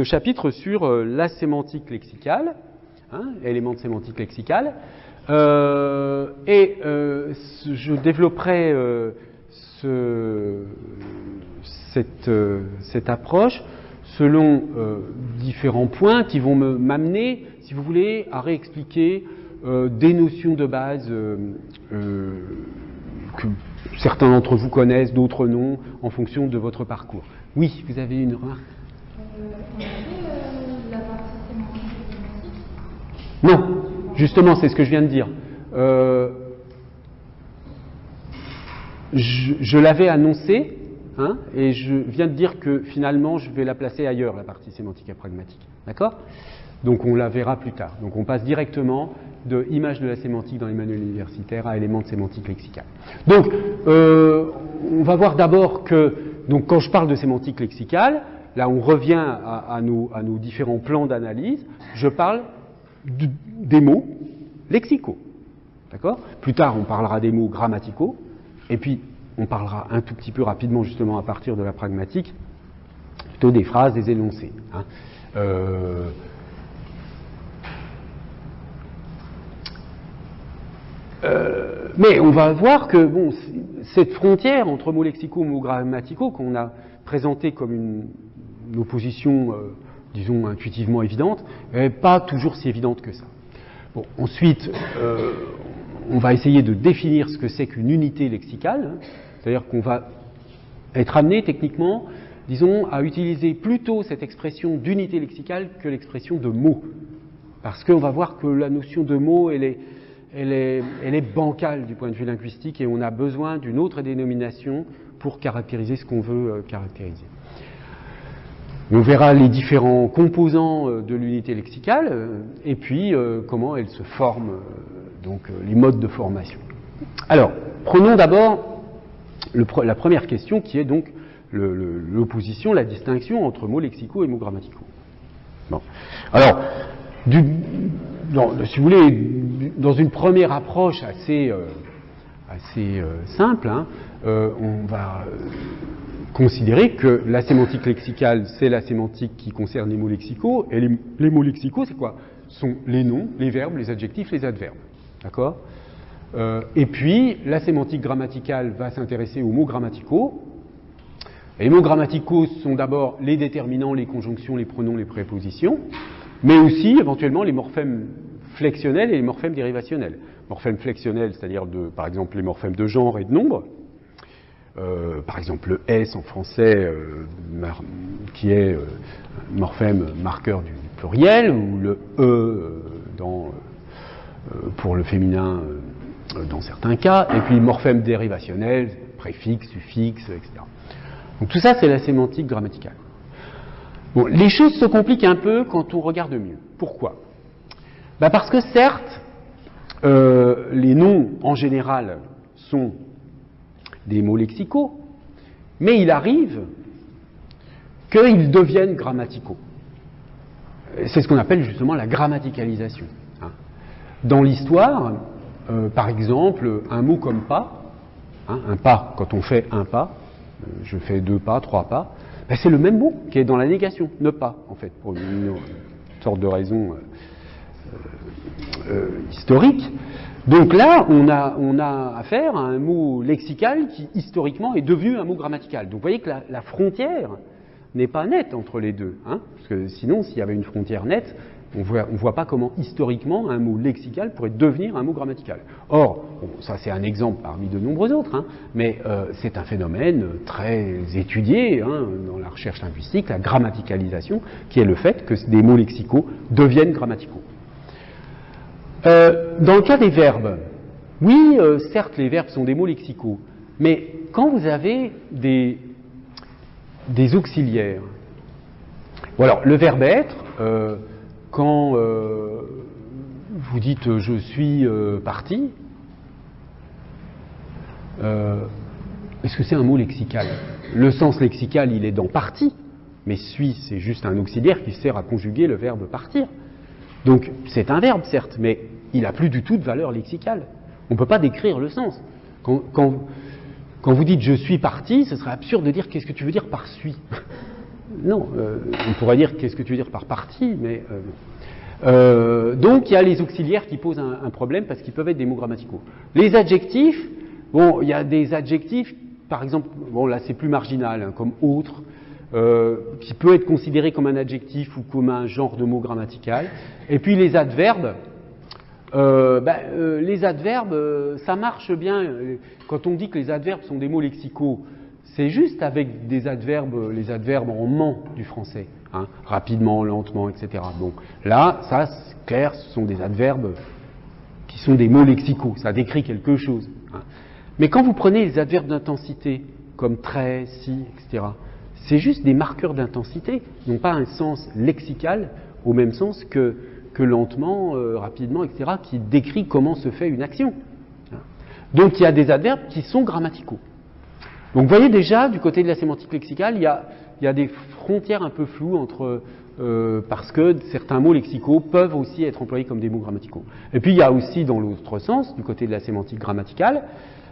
chapitre sur la sémantique lexicale, hein, éléments de sémantique lexicale, je développerai cette approche selon différents points qui vont m'amener, si vous voulez, à réexpliquer des notions de base que certains d'entre vous connaissent, d'autres non, en fonction de votre parcours. Oui, vous avez une remarque ? On a fait la partie sémantique et grammatique ? Non, justement, c'est ce que je viens de dire. Je l'avais annoncé, hein, et je viens de dire que finalement, je vais la placer ailleurs, la partie sémantique et pragmatique. D'accord ? Donc on la verra plus tard. Donc on passe directement de images de la sémantique dans les manuels universitaires à éléments de sémantique lexicale. Donc on va voir d'abord que, donc quand je parle de sémantique lexicale, là on revient à nos différents plans d'analyse, je parle des mots lexicaux. D'accord ? Plus tard on parlera des mots grammaticaux, et puis on parlera un tout petit peu rapidement justement à partir de la pragmatique, plutôt des phrases, des énoncés. Hein. Mais on va voir que bon, cette frontière entre mots lexicaux et mots grammaticaux qu'on a présentée comme une opposition, disons, intuitivement évidente, n'est pas toujours si évidente que ça. Bon, ensuite, on va essayer de définir ce que c'est qu'une unité lexicale, hein, c'est-à-dire qu'on va être amené techniquement, disons, à utiliser plutôt cette expression d'unité lexicale que l'expression de mot. Parce qu'on va voir que la notion de mot, elle est bancale du point de vue linguistique et on a besoin d'une autre dénomination pour caractériser ce qu'on veut caractériser. On verra les différents composants de l'unité lexicale et puis comment elle se forme, donc les modes de formation. Alors, prenons d'abord la première question qui est donc l'opposition, la distinction entre mots lexicaux et mots grammaticaux. Bon. Alors, si vous voulez, dans une première approche assez simple, hein, on va considérer que la sémantique lexicale, c'est la sémantique qui concerne les mots lexicaux, et les mots lexicaux, c'est quoi ? Sont les noms, les verbes, les adjectifs, les adverbes. D'accord ? Et puis, la sémantique grammaticale va s'intéresser aux mots grammaticaux. Et les mots grammaticaux sont d'abord les déterminants, les conjonctions, les pronoms, les prépositions, mais aussi, éventuellement, les morphèmes flexionnels et les morphèmes dérivationnels. Morphèmes flexionnels, c'est-à-dire, par exemple, les morphèmes de genre et de nombre. Par exemple, le S en français, qui est morphème marqueur du pluriel, ou le E pour le féminin dans certains cas, et puis morphème dérivationnel, préfixe, suffixe, etc. Donc tout ça, c'est la sémantique grammaticale. Bon, les choses se compliquent un peu quand on regarde mieux. Pourquoi ? Parce que certes, les noms en général sont des mots lexicaux, mais il arrive qu'ils deviennent grammaticaux. C'est ce qu'on appelle justement la grammaticalisation. Hein. Dans l'histoire, par exemple, un mot comme pas, hein, un pas, quand on fait un pas, je fais 2 pas, 3 pas, c'est le même mot qui est dans la négation, ne pas, en fait, pour une sorte de raison historique. Donc là, on a affaire à un mot lexical qui, historiquement, est devenu un mot grammatical. Donc vous voyez que la frontière n'est pas nette entre les deux. Hein, parce que sinon, s'il y avait une frontière nette, on voit pas comment, historiquement, un mot lexical pourrait devenir un mot grammatical. Or, bon, ça c'est un exemple parmi de nombreux autres, hein, mais c'est un phénomène très étudié hein, dans la recherche linguistique, la grammaticalisation, qui est le fait que des mots lexicaux deviennent grammaticaux. Dans le cas des verbes, oui, certes, les verbes sont des mots lexicaux, mais quand vous avez des auxiliaires, bon alors, le verbe être, quand vous dites je suis parti, est-ce que c'est un mot lexical ? Le sens lexical, il est dans parti, mais suis, c'est juste un auxiliaire qui sert à conjuguer le verbe partir. Donc c'est un verbe, certes, mais il n'a plus du tout de valeur lexicale. On ne peut pas décrire le sens. Quand vous dites « je suis parti », ce serait absurde de dire « qu'est-ce que tu veux dire par « suis » ». Non, on pourrait dire « qu'est-ce que tu veux dire par « parti », mais... donc il y a les auxiliaires qui posent un problème parce qu'ils peuvent être des mots grammaticaux. Les adjectifs, bon, il y a des adjectifs, par exemple, bon là c'est plus marginal, hein, comme autre, qui peut être considéré comme un adjectif ou comme un genre de mot grammatical. Et puis les adverbes, ça marche bien. Quand on dit que les adverbes sont des mots lexicaux, c'est juste avec des adverbes, les adverbes en ment du français, hein, rapidement, lentement, etc. Bon, là, ça, c'est clair, ce sont des adverbes qui sont des mots lexicaux, ça décrit quelque chose. Hein. Mais quand vous prenez les adverbes d'intensité, comme très, si, etc., c'est juste des marqueurs d'intensité, qui n'ont pas un sens lexical au même sens que lentement, rapidement, etc., qui décrit comment se fait une action. Donc il y a des adverbes qui sont grammaticaux. Donc vous voyez déjà, du côté de la sémantique lexicale, il y a des frontières un peu floues entre... parce que certains mots lexicaux peuvent aussi être employés comme des mots grammaticaux. Et puis il y a aussi, dans l'autre sens, du côté de la sémantique grammaticale,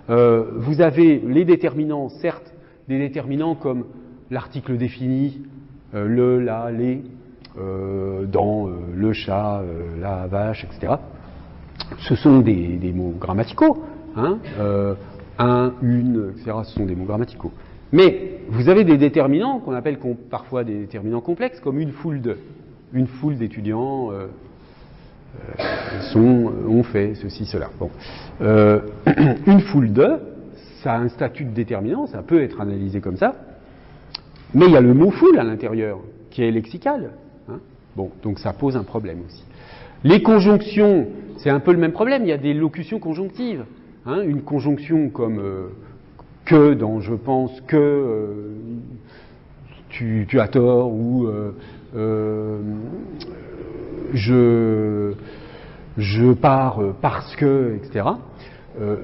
vous avez les déterminants, certes, des déterminants comme l'article défini, le, la, les, dans, le chat, la vache, etc. Ce sont des mots grammaticaux, hein, un, une, etc. Ce sont des mots grammaticaux. Mais vous avez des déterminants qu'on appelle parfois des déterminants complexes, comme une foule d'étudiants ont fait ceci, cela. Bon. Une foule de, ça a un statut de déterminant, ça peut être analysé comme ça, mais il y a le mot foule à l'intérieur, qui est lexical. Hein. Bon, donc ça pose un problème aussi. Les conjonctions, c'est un peu le même problème, il y a des locutions conjonctives. Hein, une conjonction comme que dans je pense que tu as tort ou je pars parce que, etc.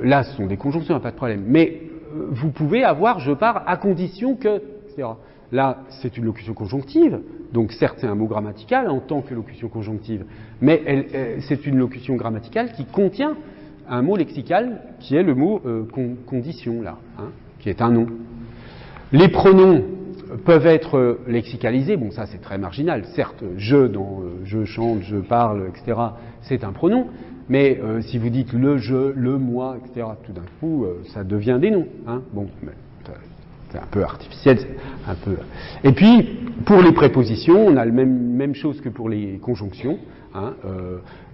Là, ce sont des conjonctions, pas de problème. Mais vous pouvez avoir je pars à condition que, etc. Là, c'est une locution conjonctive, donc certes c'est un mot grammatical en tant que locution conjonctive, mais c'est une locution grammaticale qui contient un mot lexical qui est le mot condition, là, hein, qui est un nom. Les pronoms peuvent être lexicalisés, bon ça c'est très marginal, certes je dans je chante, je parle, etc. c'est un pronom, mais si vous dites le je, le moi, etc. tout d'un coup ça devient des noms. Hein, bon, mais, c'est un peu artificiel, un peu. Et puis pour les prépositions, on a la même chose que pour les conjonctions. Hein,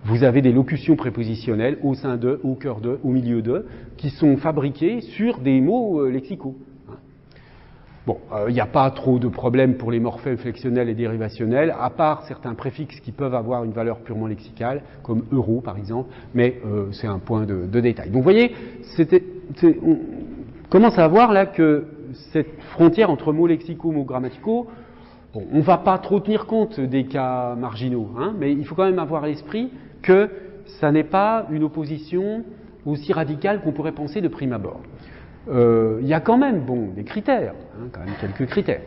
vous avez des locutions prépositionnelles au sein de, au cœur de, au milieu de, qui sont fabriquées sur des mots lexicaux. Hein. Bon, il n'y a pas trop de problèmes pour les morphèmes flexionnels et dérivationnels, à part certains préfixes qui peuvent avoir une valeur purement lexicale, comme euro par exemple, mais c'est un point de détail. Donc vous voyez, on commence à voir là que cette frontière entre mots lexicaux et mots grammaticaux, bon, on ne va pas trop tenir compte des cas marginaux, hein, mais il faut quand même avoir à l'esprit que ça n'est pas une opposition aussi radicale qu'on pourrait penser de prime abord. Il y a quand même des critères, hein, quand même quelques critères.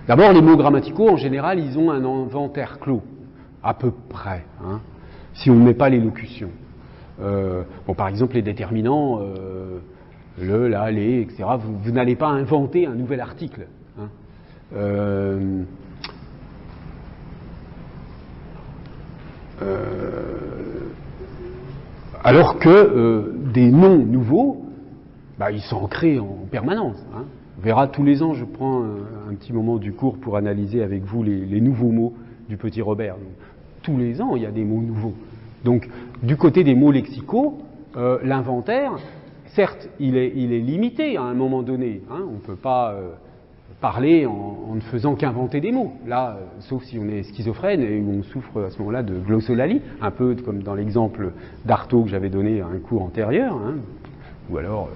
D'abord, les mots grammaticaux, en général, ils ont un inventaire clos, à peu près, hein, si on ne met pas les locutions. Bon, par exemple, les déterminants, le, la, les, etc., vous n'allez pas inventer un nouvel article. Hein. Alors que des noms nouveaux, ils sont créés en permanence. Hein. On verra tous les ans, je prends un petit moment du cours pour analyser avec vous les nouveaux mots du petit Robert. Donc, tous les ans, il y a des mots nouveaux. Donc, du côté des mots lexicaux, l'inventaire, certes, il est limité à un moment donné. Hein. On ne peut pas parler en ne faisant qu'inventer des mots. Là, sauf si on est schizophrène et où on souffre à ce moment-là de glossolalie, un peu comme dans l'exemple d'Artaud que j'avais donné à un cours antérieur. Hein. Ou alors,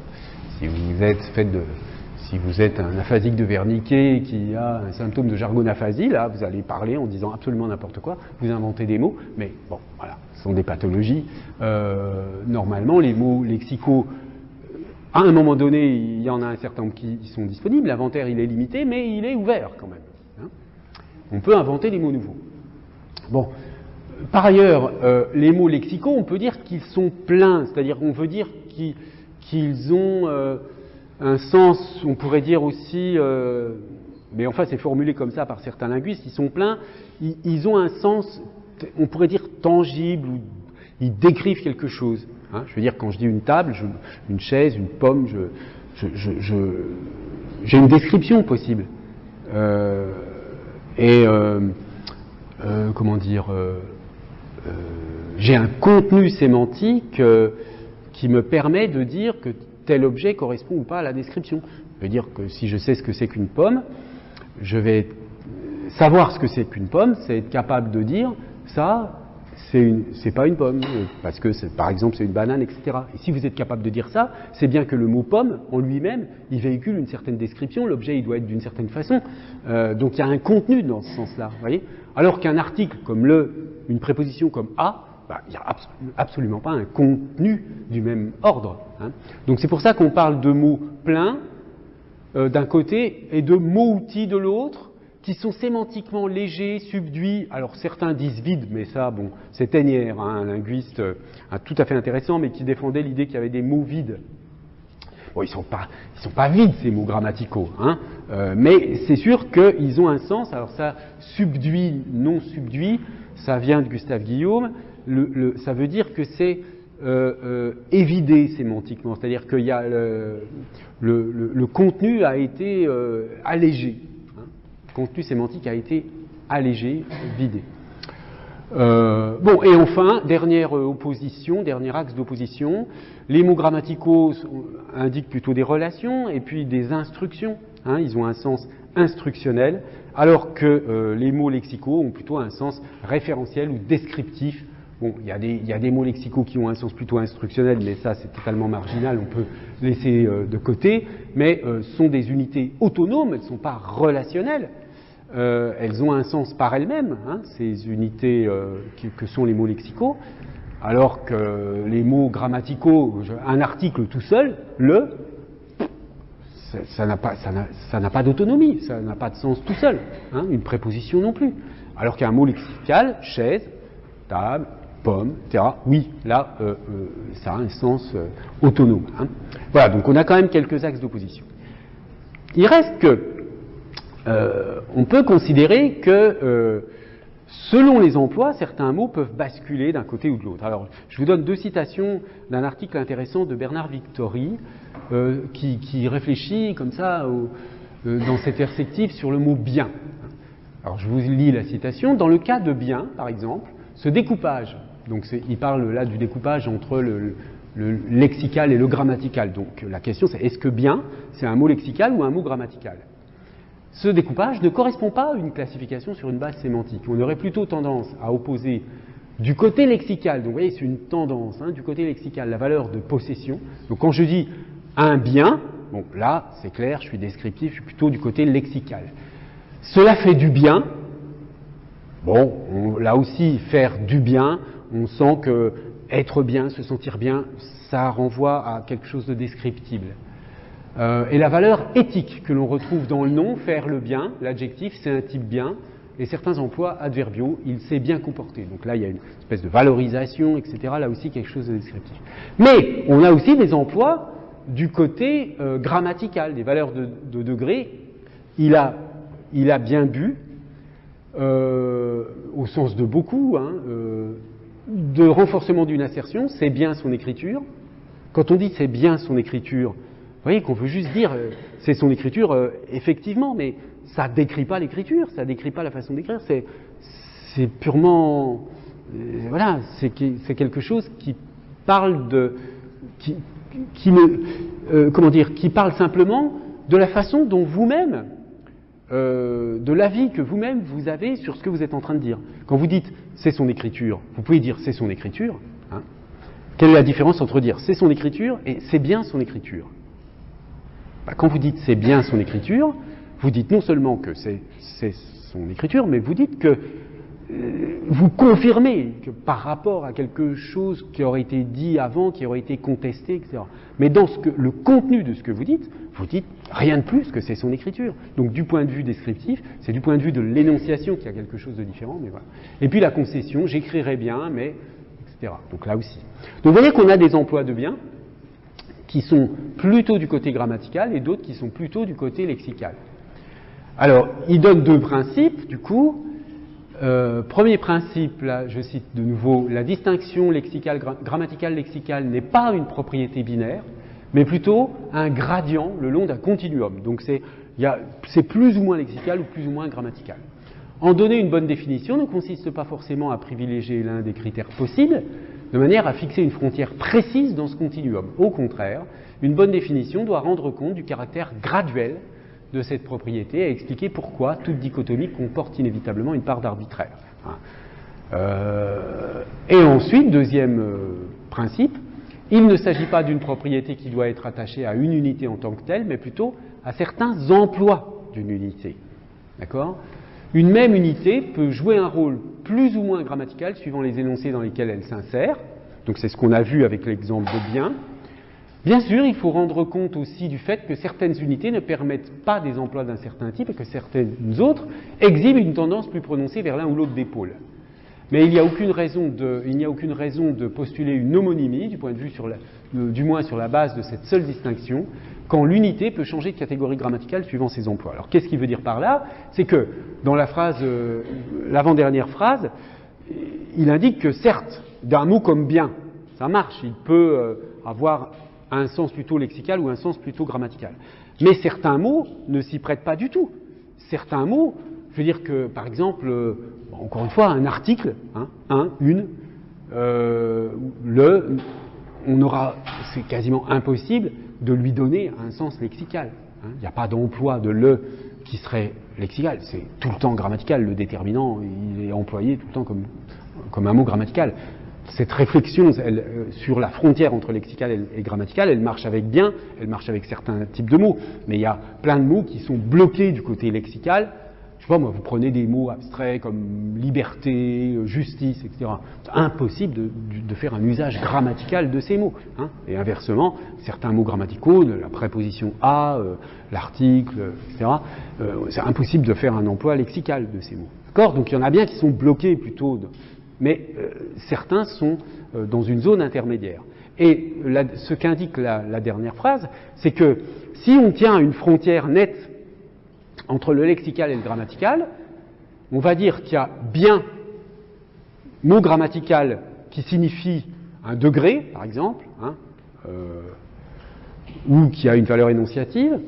si vous êtes un aphasique de Wernicke qui a un symptôme de jargonaphasie, là, vous allez parler en disant absolument n'importe quoi, vous inventez des mots, mais bon, voilà, ce sont des pathologies. Normalement, les mots lexicaux, à un moment donné, il y en a un certain nombre qui sont disponibles, l'inventaire il est limité, mais il est ouvert quand même. Hein. On peut inventer des mots nouveaux. Bon, Par ailleurs, les mots lexicaux, on peut dire qu'ils sont pleins, c'est-à-dire qu'on veut dire qu'ils ont un sens, on pourrait dire aussi, mais enfin c'est formulé comme ça par certains linguistes, ils sont pleins, ils ont un sens, on pourrait dire tangible, ou ils décrivent quelque chose. Hein. Je veux dire, quand je dis une table, une chaise, une pomme, j'ai une description possible. Comment dire, j'ai un contenu sémantique qui me permet de dire que tel objet correspond ou pas à la description. Je veux dire que si je sais ce que c'est qu'une pomme, je vais savoir ce que c'est qu'une pomme, c'est être capable de dire ça, c'est pas une pomme, parce que par exemple c'est une banane, etc. Et si vous êtes capable de dire ça, c'est bien que le mot pomme en lui-même, il véhicule une certaine description, l'objet il doit être d'une certaine façon, donc il y a un contenu dans ce sens-là, vous voyez. Alors qu'un article comme une préposition comme a, il n'y a absolument pas un contenu du même ordre. Hein. Donc c'est pour ça qu'on parle de mots pleins d'un côté et de mots-outils de l'autre, qui sont sémantiquement légers, subduits. Alors certains disent vides, mais ça, bon, c'est Ténière, hein, un linguiste tout à fait intéressant, mais qui défendait l'idée qu'il y avait des mots vides. Bon, ils sont pas vides ces mots grammaticaux, hein, mais c'est sûr qu'ils ont un sens. Alors ça, subduit, non subduit, ça vient de Gustave Guillaume. Ça veut dire que c'est évidé sémantiquement, c'est-à-dire qu'il y a le contenu a été allégé. Le contenu sémantique a été allégé, vidé. Bon, et enfin, dernier axe d'opposition, les mots grammaticaux indiquent plutôt des relations et puis des instructions, hein, ils ont un sens instructionnel, alors que les mots lexicaux ont plutôt un sens référentiel ou descriptif. Bon, il y a des mots lexicaux qui ont un sens plutôt instructionnel, mais ça c'est totalement marginal, on peut laisser de côté, mais sont des unités autonomes, elles ne sont pas relationnelles. Elles ont un sens par elles-mêmes, hein, ces unités que sont les mots lexicaux, alors que les mots grammaticaux, un article tout seul, ça n'a pas d'autonomie, ça n'a pas de sens tout seul, hein, une préposition non plus. Alors qu'un mot lexical, chaise, table, pomme, etc., oui, là, ça a un sens autonome. Hein. Voilà, donc on a quand même quelques axes d'opposition. Il reste que on peut considérer que selon les emplois, certains mots peuvent basculer d'un côté ou de l'autre. Alors, je vous donne deux citations d'un article intéressant de Bernard Victory qui réfléchit comme ça dans cette perspective sur le mot bien. Alors, je vous lis la citation. Dans le cas de bien, par exemple, ce découpage, donc il parle là du découpage entre le lexical et le grammatical. Donc, la question c'est est-ce que bien, c'est un mot lexical ou un mot grammatical ? Ce découpage ne correspond pas à une classification sur une base sémantique. On aurait plutôt tendance à opposer du côté lexical, donc vous voyez c'est une tendance, hein, du côté lexical, la valeur de possession. Donc quand je dis un bien, bon là c'est clair, je suis descriptif, je suis plutôt du côté lexical. Cela fait du bien, bon, là aussi faire du bien, on sent que être bien, se sentir bien, ça renvoie à quelque chose de descriptible. Et la valeur éthique que l'on retrouve dans le nom, faire le bien, l'adjectif c'est un type bien, et certains emplois adverbiaux, il s'est bien comporté. Donc là il y a une espèce de valorisation, etc. Là aussi quelque chose de descriptif. Mais on a aussi des emplois du côté grammatical, des valeurs de degré. Il a bien bu, au sens de beaucoup, hein, de renforcement d'une assertion, c'est bien son écriture. Quand on dit c'est bien son écriture, vous voyez qu'on veut juste dire c'est son écriture, effectivement, mais ça ne décrit pas l'écriture, ça ne décrit pas la façon d'écrire, c'est purement... voilà, c'est quelque chose qui parle qui parle simplement de la façon dont vous-même, de l'avis que vous-même vous avez sur ce que vous êtes en train de dire. Quand vous dites c'est son écriture, vous pouvez dire c'est son écriture. Hein. Quelle est la différence entre dire c'est son écriture et c'est bien son écriture ? Quand vous dites c'est bien son écriture, vous dites non seulement que c'est son écriture, mais vous dites que vous confirmez que par rapport à quelque chose qui aurait été dit avant, qui aurait été contesté, etc. Mais dans le contenu de ce que vous dites rien de plus que c'est son écriture. Donc du point de vue descriptif, c'est du point de vue de l'énonciation qu'il y a quelque chose de différent, mais voilà. Et puis la concession, j'écrirai bien, mais etc. Donc là aussi. Donc vous voyez qu'on a des emplois de bien qui sont plutôt du côté grammatical et d'autres qui sont plutôt du côté lexical. Alors, il donne deux principes, du coup. Premier principe, là, je cite de nouveau, la distinction grammaticale-lexicale n'est pas une propriété binaire, mais plutôt un gradient le long d'un continuum. Donc c'est plus ou moins lexical ou plus ou moins grammatical. En donner une bonne définition ne consiste pas forcément à privilégier l'un des critères possibles, de manière à fixer une frontière précise dans ce continuum. Au contraire, une bonne définition doit rendre compte du caractère graduel de cette propriété et expliquer pourquoi toute dichotomie comporte inévitablement une part d'arbitraire. Et ensuite, deuxième principe, il ne s'agit pas d'une propriété qui doit être attachée à une unité en tant que telle, mais plutôt à certains emplois d'une unité. D'accord ? Une même unité peut jouer un rôle plus ou moins grammatical suivant les énoncés dans lesquels elle s'insère. Donc c'est ce qu'on a vu avec l'exemple de bien. Bien sûr, il faut rendre compte aussi du fait que certaines unités ne permettent pas des emplois d'un certain type et que certaines autres exhibent une tendance plus prononcée vers l'un ou l'autre des pôles. Mais il n'y a aucune raison de postuler une homonymie, du point de vue du moins sur la base de cette seule distinction, quand l'unité peut changer de catégorie grammaticale suivant ses emplois. Alors qu'est-ce qu'il veut dire par là? C'est que dans la phrase, l'avant-dernière phrase, il indique que certes, d'un mot comme bien, ça marche, il peut avoir un sens plutôt lexical ou un sens plutôt grammatical. Mais certains mots ne s'y prêtent pas du tout. Certains mots, je veux dire que, par exemple, encore une fois, un article, c'est quasiment impossible de lui donner un sens lexical. Il n'y a pas d'emploi de le qui serait lexical. C'est tout le temps grammatical. Le déterminant, il est employé tout le temps comme un mot grammatical. Cette réflexion sur la frontière entre lexical et grammatical, elle marche avec bien, elle marche avec certains types de mots. Mais il y a plein de mots qui sont bloqués du côté lexical. Je sais pas, moi, vous prenez des mots abstraits comme liberté, justice, etc. C'est impossible de faire un usage grammatical de ces mots. Et inversement, certains mots grammaticaux, la préposition à, l'article, etc., c'est impossible de faire un emploi lexical de ces mots. D'accord ? Donc il y en a bien qui sont bloqués plutôt... Mais certains sont dans une zone intermédiaire. Et ce qu'indique la dernière phrase, c'est que si on tient une frontière nette entre le lexical et le grammatical, on va dire qu'il y a bien mot grammatical qui signifie un degré, par exemple, ou qui a une valeur énonciative,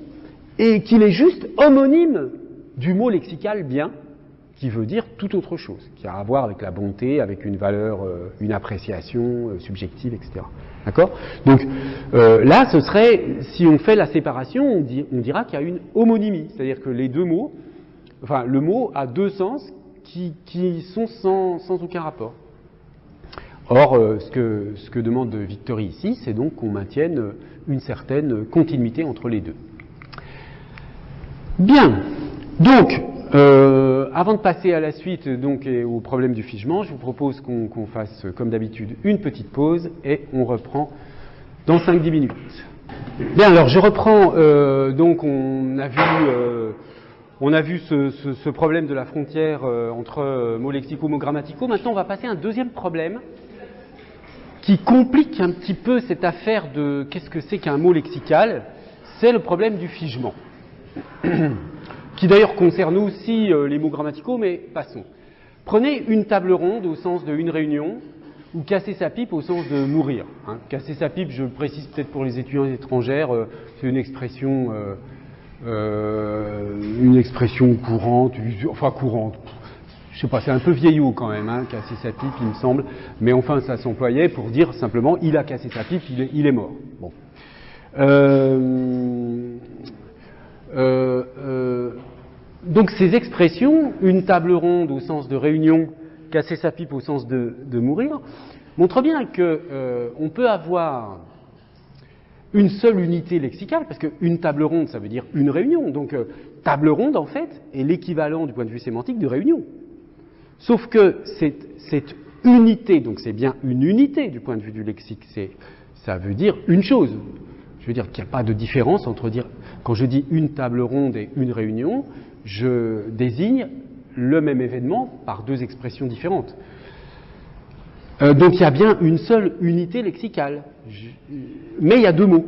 et qu'il est juste homonyme du mot lexical bien, qui veut dire tout autre chose, qui a à voir avec la bonté, avec une valeur, une appréciation subjective, etc. D'accord ? Donc là, ce serait, si on fait la séparation, on dira qu'il y a une homonymie, c'est-à-dire que les deux mots, enfin le mot a deux sens qui sont sans aucun rapport. Or, ce que demande Victory ici, c'est donc qu'on maintienne une certaine continuité entre les deux. Bien, donc, avant de passer à la suite donc, et au problème du figement, je vous propose qu'on fasse, comme d'habitude, une petite pause et on reprend dans 5-10 minutes. Bien, alors je reprends, donc on a vu ce problème de la frontière entre mots lexicaux et mots grammaticaux. Maintenant, on va passer à un deuxième problème qui complique un petit peu cette affaire de qu'est-ce que c'est qu'un mot lexical, c'est le problème du figement. Qui d'ailleurs concerne aussi les mots grammaticaux, mais passons. Prenez une table ronde au sens de une réunion, ou casser sa pipe au sens de mourir. Casser sa pipe, je le précise peut-être pour les étudiants étrangères, c'est une expression courante, enfin courante. Je sais pas, c'est un peu vieillot quand même, casser sa pipe, il me semble, mais enfin ça s'employait pour dire simplement il a cassé sa pipe, il est mort. Bon. Donc ces expressions, une table ronde au sens de réunion, casser sa pipe au sens de mourir, montrent bien qu'on peut avoir une seule unité lexicale, parce qu'une table ronde, ça veut dire une réunion. Donc table ronde, en fait, est l'équivalent du point de vue sémantique de réunion. Sauf que cette unité, donc c'est bien une unité du point de vue du lexique, ça veut dire une chose. Je veux dire qu'il n'y a pas de différence entre dire, quand je dis une table ronde et une réunion, je désigne le même événement par deux expressions différentes. Donc il y a bien une seule unité lexicale, mais il y a deux mots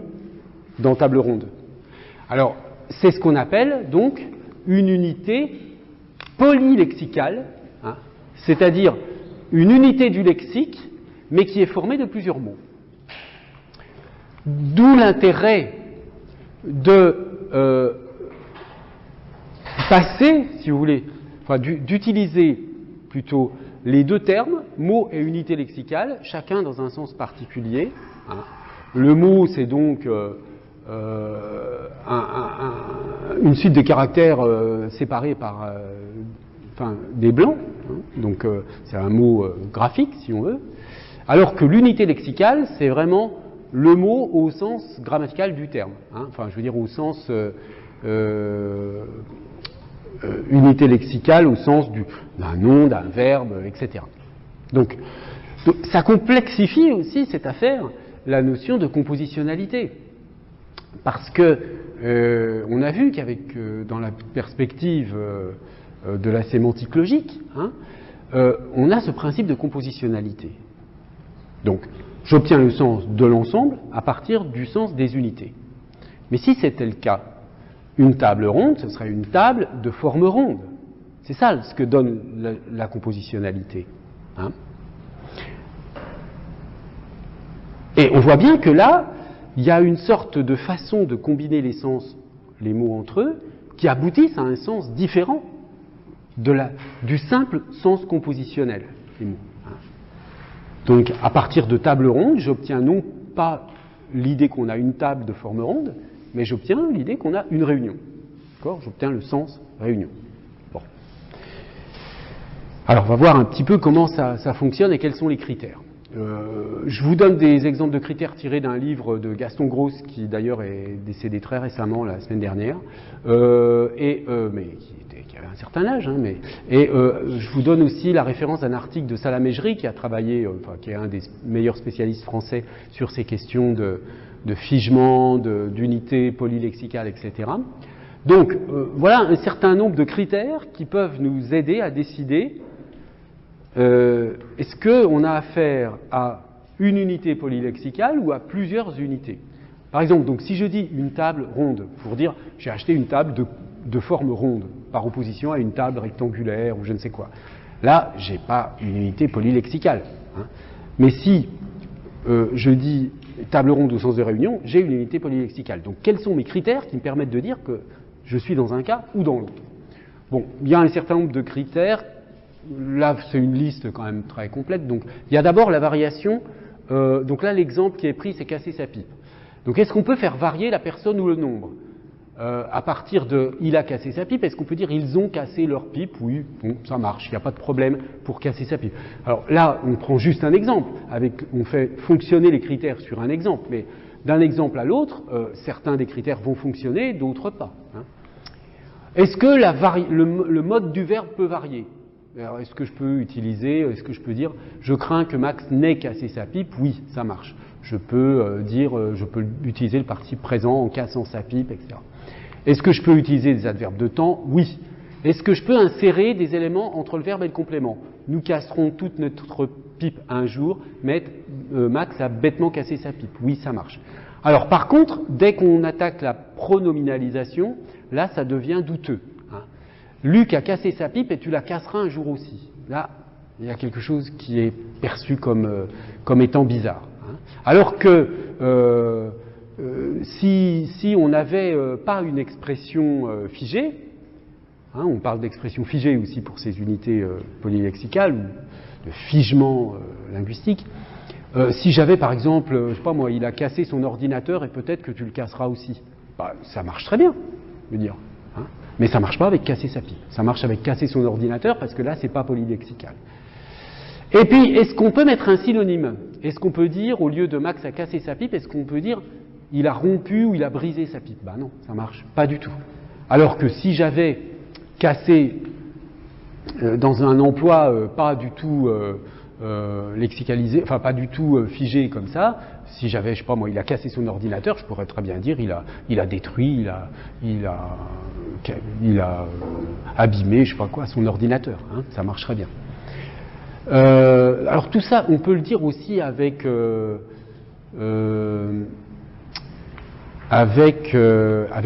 dans table ronde. Alors c'est ce qu'on appelle donc une unité polylexicale, hein, c'est-à-dire une unité du lexique, mais qui est formée de plusieurs mots. D'où l'intérêt de passer, si vous voulez, enfin, d'utiliser plutôt les deux termes, mot et unité lexicale, chacun dans un sens particulier. Hein. Le mot, c'est donc une suite de caractères séparés par des blancs, hein. Donc c'est un mot graphique, si on veut, alors que l'unité lexicale, c'est vraiment le mot au sens grammatical du terme, hein. Enfin, je veux dire au sens unité lexicale au sens d'un nom, d'un verbe, etc. Donc, ça complexifie aussi cette affaire, la notion de compositionnalité. Parce que on a vu qu'avec, dans la perspective de la sémantique logique, hein, on a ce principe de compositionnalité. Donc, j'obtiens le sens de l'ensemble à partir du sens des unités. Mais si c'était le cas, une table ronde, ce serait une table de forme ronde. C'est ça ce que donne la compositionnalité. Hein. Et on voit bien que là, il y a une sorte de façon de combiner les sens, les mots entre eux, qui aboutissent à un sens différent du simple sens compositionnel des mots. Hein. Donc, à partir de table ronde, j'obtiens non pas l'idée qu'on a une table de forme ronde, mais j'obtiens l'idée qu'on a une réunion. D'accord ? J'obtiens le sens réunion. Bon. Alors, on va voir un petit peu comment ça fonctionne et quels sont les critères. Je vous donne des exemples de critères tirés d'un livre de Gaston Gross, qui d'ailleurs est décédé très récemment, la semaine dernière, mais qui avait un certain âge. Hein, je vous donne aussi la référence d'un article de Salamé Gery, qui a travaillé, qui est un des meilleurs spécialistes français sur ces questions de figement, d'unité polylexicale, etc. Donc, voilà un certain nombre de critères qui peuvent nous aider à décider est-ce qu'on a affaire à une unité polylexicale ou à plusieurs unités. Par exemple, donc, si je dis une table ronde, pour dire j'ai acheté une table de forme ronde, par opposition à une table rectangulaire ou je ne sais quoi. Là, je n'ai pas une unité polylexicale. Hein. Mais si je dis table ronde au sens de réunion, j'ai une unité polylexicale. Donc, quels sont mes critères qui me permettent de dire que je suis dans un cas ou dans l'autre? Bon, il y a un certain nombre de critères. Là, c'est une liste quand même très complète. Donc, il y a d'abord la variation. Donc là, l'exemple qui est pris, c'est casser sa pipe. Donc, est-ce qu'on peut faire varier la personne ou le nombre à partir de « il a cassé sa pipe », est-ce qu'on peut dire « ils ont cassé leur pipe » ? Oui, bon, ça marche, il n'y a pas de problème pour casser sa pipe. Alors là, on prend juste un exemple, on fait fonctionner les critères sur un exemple, mais d'un exemple à l'autre, certains des critères vont fonctionner, d'autres pas. Hein. Est-ce que le mode du verbe peut varier ? Alors, est-ce que je peux dire « je crains que Max n'ait cassé sa pipe » ? Oui, ça marche. Je peux je peux utiliser le participe présent en cassant sa pipe, etc. Est-ce que je peux utiliser des adverbes de temps ? Oui. Est-ce que je peux insérer des éléments entre le verbe et le complément ? Nous casserons toute notre pipe un jour, mais Max a bêtement cassé sa pipe. Oui, ça marche. Alors, par contre, dès qu'on attaque la pronominalisation, là, ça devient douteux. Hein. Luc a cassé sa pipe et tu la casseras un jour aussi. Là, il y a quelque chose qui est perçu comme étant bizarre. Hein. Alors que si on n'avait pas une expression figée, hein, on parle d'expression figée aussi pour ces unités polylexicales ou de figement linguistique. Si j'avais par exemple, je sais pas moi, il a cassé son ordinateur et peut-être que tu le casseras aussi. Bah, ça marche très bien, je veux dire. Hein. Mais ça marche pas avec casser sa pipe. Ça marche avec casser son ordinateur parce que là, c'est pas polylexical. Et puis, est-ce qu'on peut mettre un synonyme ? Est-ce qu'on peut dire, au lieu de Max a cassé sa pipe, est-ce qu'on peut dire il a rompu ou il a brisé sa pipe ? Ben non, ça marche pas du tout. Alors que si j'avais cassé dans un emploi pas du tout lexicalisé, enfin pas du tout figé comme ça, si j'avais, je sais pas moi, il a cassé son ordinateur, je pourrais très bien dire il a détruit, il a abîmé, je sais pas quoi, son ordinateur, hein, ça marcherait bien. Alors tout ça, on peut le dire aussi avec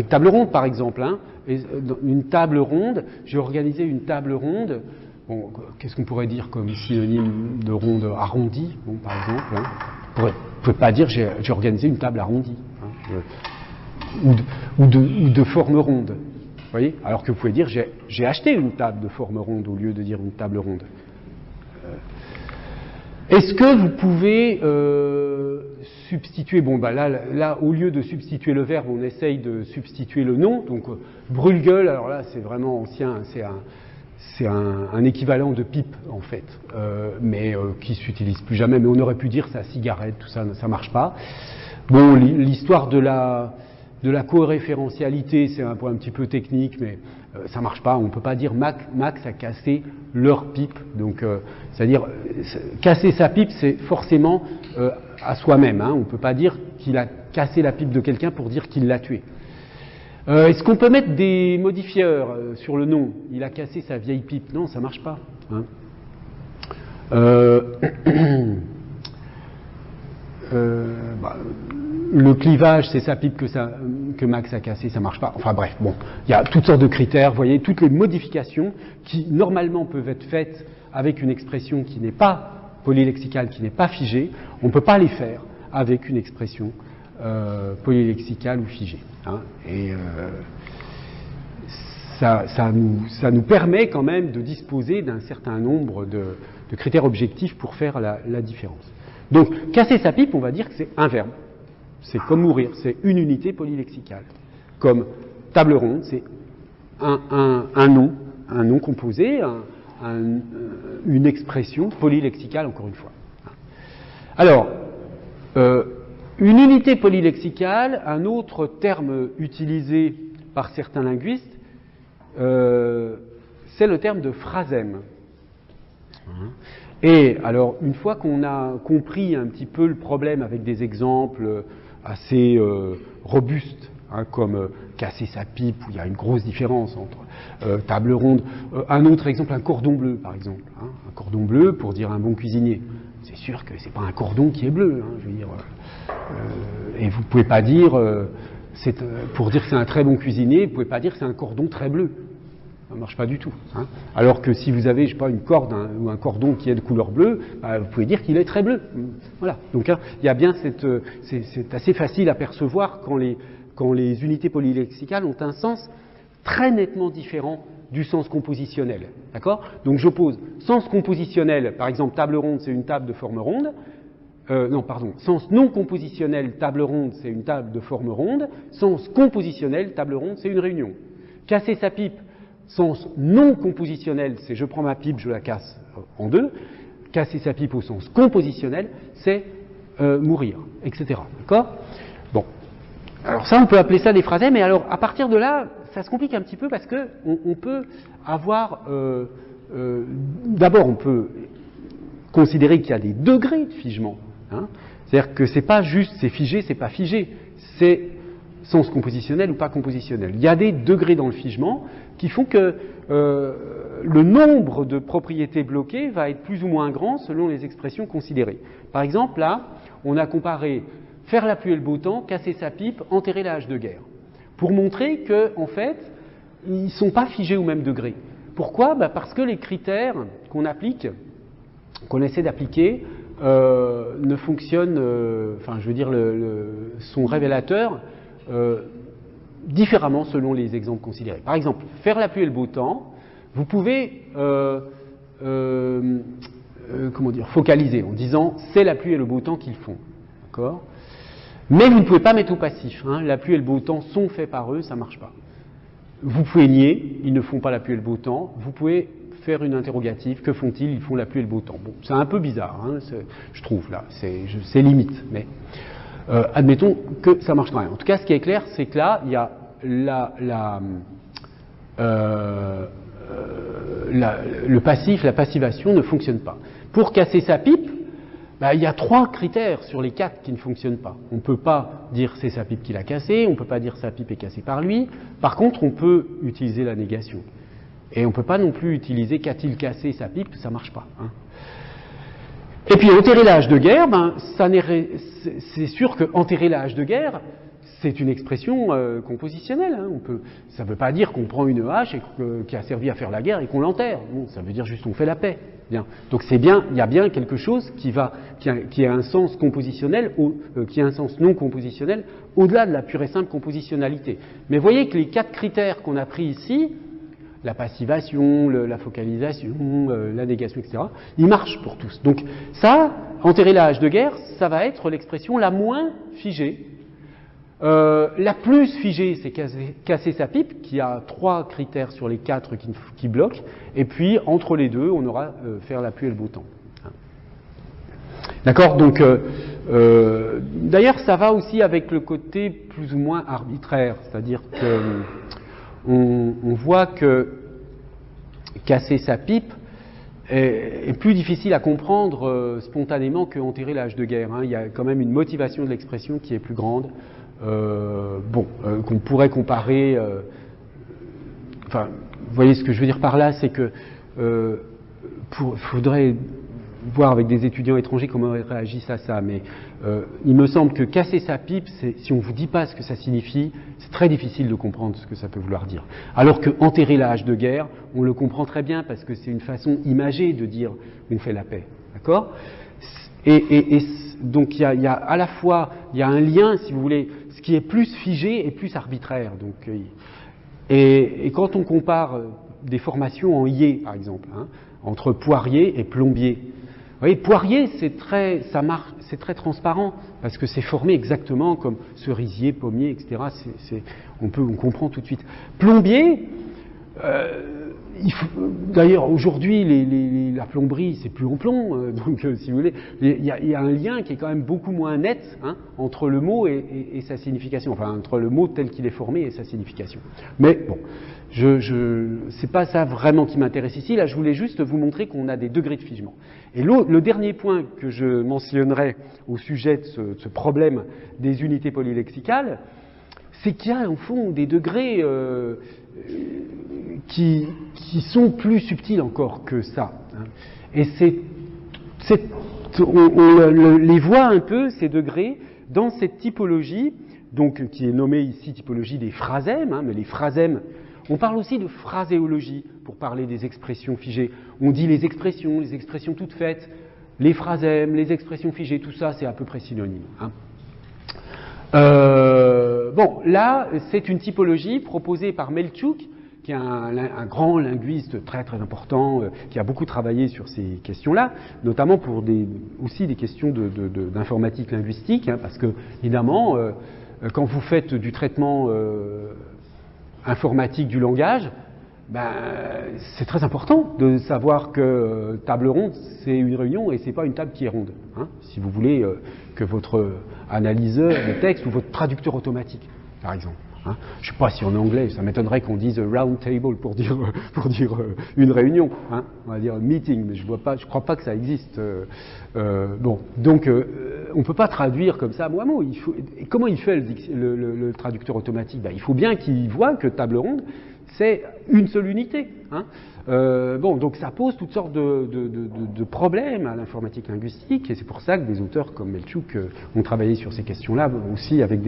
table ronde par exemple. Hein. Et une table ronde, j'ai organisé une table ronde. Bon, qu'est-ce qu'on pourrait dire comme synonyme de ronde? Arrondie, bon, par exemple. Hein. On ne peut pas dire j'ai organisé une table arrondie, hein, ou de forme ronde. Vous voyez? Alors que vous pouvez dire j'ai acheté une table de forme ronde au lieu de dire une table ronde. Est-ce que vous pouvez substituer, bon bah là au lieu de substituer le verbe, on essaye de substituer le nom, donc brûle-gueule, alors là c'est vraiment ancien, c'est un équivalent de pipe en fait, mais qui s'utilise plus jamais, mais on aurait pu dire sa cigarette, tout ça, ça marche pas. Bon, l'histoire de la coréférentialité, c'est un point un petit peu technique, mais ça marche pas. On ne peut pas dire Max a cassé leur pipe. Donc, c'est-à-dire casser sa pipe, c'est forcément à soi-même. Hein. On ne peut pas dire qu'il a cassé la pipe de quelqu'un pour dire qu'il l'a tué. Est-ce qu'on peut mettre des modifieurs sur le nom? Il a cassé sa vieille pipe. Non, ça marche pas. Hein. Le clivage, c'est sa pipe que Max a cassé, ça marche pas. Enfin bref, bon, il y a toutes sortes de critères, vous voyez, toutes les modifications qui normalement peuvent être faites avec une expression qui n'est pas polylexicale, qui n'est pas figée, on ne peut pas les faire avec une expression polylexicale ou figée. Hein, et ça nous permet quand même de disposer d'un certain nombre de critères objectifs pour faire la différence. Donc, casser sa pipe, on va dire que c'est un verbe. C'est comme mourir, c'est une unité polylexicale. Comme table ronde, c'est un nom composé, une expression polylexicale, encore une fois. Alors, une unité polylexicale, un autre terme utilisé par certains linguistes, c'est le terme de phrasème. Et alors, une fois qu'on a compris un petit peu le problème avec des exemples assez robustes, hein, comme casser sa pipe, où il y a une grosse différence entre table ronde, un autre exemple, un cordon bleu, par exemple. Hein, un cordon bleu pour dire un bon cuisinier. C'est sûr que c'est pas un cordon qui est bleu, hein, je veux dire. Et vous pouvez pas dire, pour dire que c'est un très bon cuisinier, vous pouvez pas dire que c'est un cordon très bleu. Ça ne marche pas du tout. Hein. Alors que si vous avez, je sais pas, une corde ou un cordon qui est de couleur bleue, vous pouvez dire qu'il est très bleu. Voilà. Donc hein, il y a bien c'est assez facile à percevoir quand les unités polylexicales ont un sens très nettement différent du sens compositionnel. D'accord? Donc j'oppose sens compositionnel, par exemple table ronde, c'est une table de forme ronde. Sens non compositionnel, table ronde, c'est une table de forme ronde. Sens compositionnel, table ronde, c'est une réunion. Casser sa pipe, sens non compositionnel, c'est je prends ma pipe, je la casse en deux. Casser sa pipe au sens compositionnel, c'est mourir, etc. D'accord? Bon. Alors ça, on peut appeler ça des phrasèmes, mais alors à partir de là, ça se complique un petit peu parce que on peut avoir... d'abord, on peut considérer qu'il y a des degrés de figement. Hein. C'est-à-dire que c'est pas juste c'est figé, c'est pas figé. C'est sens compositionnel ou pas compositionnel. Il y a des degrés dans le figement qui font que le nombre de propriétés bloquées va être plus ou moins grand selon les expressions considérées. Par exemple, là, on a comparé faire la pluie et le beau temps, casser sa pipe, enterrer la hache de guerre, pour montrer que, en fait, ils ne sont pas figés au même degré. Pourquoi? Parce que les critères qu'on applique, qu'on essaie d'appliquer, ne fonctionnent, sont révélateurs différemment selon les exemples considérés. Par exemple, faire la pluie et le beau temps, vous pouvez focaliser en disant c'est la pluie et le beau temps qu'ils font. D'accord? Mais vous ne pouvez pas mettre au passif. Hein, la pluie et le beau temps sont faits par eux, ça ne marche pas. Vous pouvez nier, ils ne font pas la pluie et le beau temps. Vous pouvez faire une interrogative, que font-ils? Ils font la pluie et le beau temps. Bon, c'est un peu bizarre, hein, je trouve, là, c'est limite, mais admettons que ça marche quand même. En tout cas, ce qui est clair, c'est que la le passif, la passivation ne fonctionne pas. Pour casser sa pipe, il y a 3 critères sur les 4 qui ne fonctionnent pas. On ne peut pas dire c'est sa pipe qui l'a cassée, on ne peut pas dire sa pipe est cassée par lui. Par contre, on peut utiliser la négation. Et on ne peut pas non plus utiliser qu'a-t-il cassé sa pipe, ça ne marche pas. Hein. Et puis enterrer la hache de guerre, c'est sûr que enterrer la hache de guerre, c'est une expression compositionnelle. Hein. Ça ne veut pas dire qu'on prend une hache qui a servi à faire la guerre et qu'on l'enterre. Bon, ça veut dire juste qu'on fait la paix. Bien. Donc c'est bien, il y a bien quelque chose qui a un sens compositionnel, qui a un sens non compositionnel, au-delà de la pure et simple compositionnalité. Mais voyez que les 4 critères qu'on a pris ici, la passivation, la focalisation, la négation, etc., ils marchent pour tous. Donc ça, enterrer la hache de guerre, ça va être l'expression la moins figée. La plus figée, c'est casser sa pipe, qui a 3 critères sur les 4 qui bloquent, et puis entre les deux, on aura faire la pluie et le beau temps. D'accord. Donc, d'ailleurs, ça va aussi avec le côté plus ou moins arbitraire, c'est-à-dire que on voit que casser sa pipe est plus difficile à comprendre spontanément que enterrer la hache de guerre. Hein. Il y a quand même une motivation de l'expression qui est plus grande. Qu'on pourrait comparer. Enfin, vous voyez ce que je veux dire par là, c'est que faudrait voir avec des étudiants étrangers comment ils réagissent à ça. Mais il me semble que casser sa pipe, si on ne vous dit pas ce que ça signifie, c'est très difficile de comprendre ce que ça peut vouloir dire. Alors que enterrer la hache de guerre, on le comprend très bien parce que c'est une façon imagée de dire on fait la paix. D'accord ? Et donc il y a à la fois il y a un lien, si vous voulez, ce qui est plus figé et plus arbitraire. Donc, et quand on compare des formations en IE, par exemple, hein, entre poirier et plombier, vous voyez, poirier c'est très transparent parce que c'est formé exactement comme cerisier, pommier, etc. On comprend tout de suite. Plombier. D'ailleurs, aujourd'hui, la plomberie, c'est plus en plomb, donc si vous voulez, il y a un lien qui est quand même beaucoup moins net hein, entre le mot et sa signification, enfin entre le mot tel qu'il est formé et sa signification. Mais bon, c'est pas ça vraiment qui m'intéresse ici. Là, je voulais juste vous montrer qu'on a des degrés de figement. Et le dernier point que je mentionnerai au sujet de ce problème des unités polylexicales, c'est qu'il y a au fond des degrés qui sont plus subtils encore que ça. Hein. Et on les voit un peu, ces degrés, dans cette typologie, donc, qui est nommée ici typologie des phrasèmes, hein, mais les phrasèmes, on parle aussi de phraséologie pour parler des expressions figées. On dit les expressions toutes faites, les phrasèmes, les expressions figées, tout ça, c'est à peu près synonyme. Hein. Bon, là, c'est une typologie proposée par Meltchouk, qui est un grand linguiste très très important, qui a beaucoup travaillé sur ces questions-là, notamment pour aussi des questions d'informatique linguistique, hein, parce que, évidemment, quand vous faites du traitement informatique du langage, c'est très important de savoir que table ronde, c'est une réunion et c'est pas une table qui est ronde. Hein, si vous voulez que votre analyseur de texte ou votre traducteur automatique, par exemple. Hein, je ne sais pas si en anglais, ça m'étonnerait qu'on dise round table pour dire une réunion. Hein, on va dire meeting, mais je crois pas que ça existe. Bon, donc on ne peut pas traduire comme ça mot à mot. Comment il fait le traducteur automatique ? Il faut bien qu'il voit que table ronde, c'est une seule unité. Hein. Bon, donc ça pose toutes sortes de problèmes à l'informatique linguistique, et c'est pour ça que des auteurs comme Meltchouk ont travaillé sur ces questions-là, aussi avec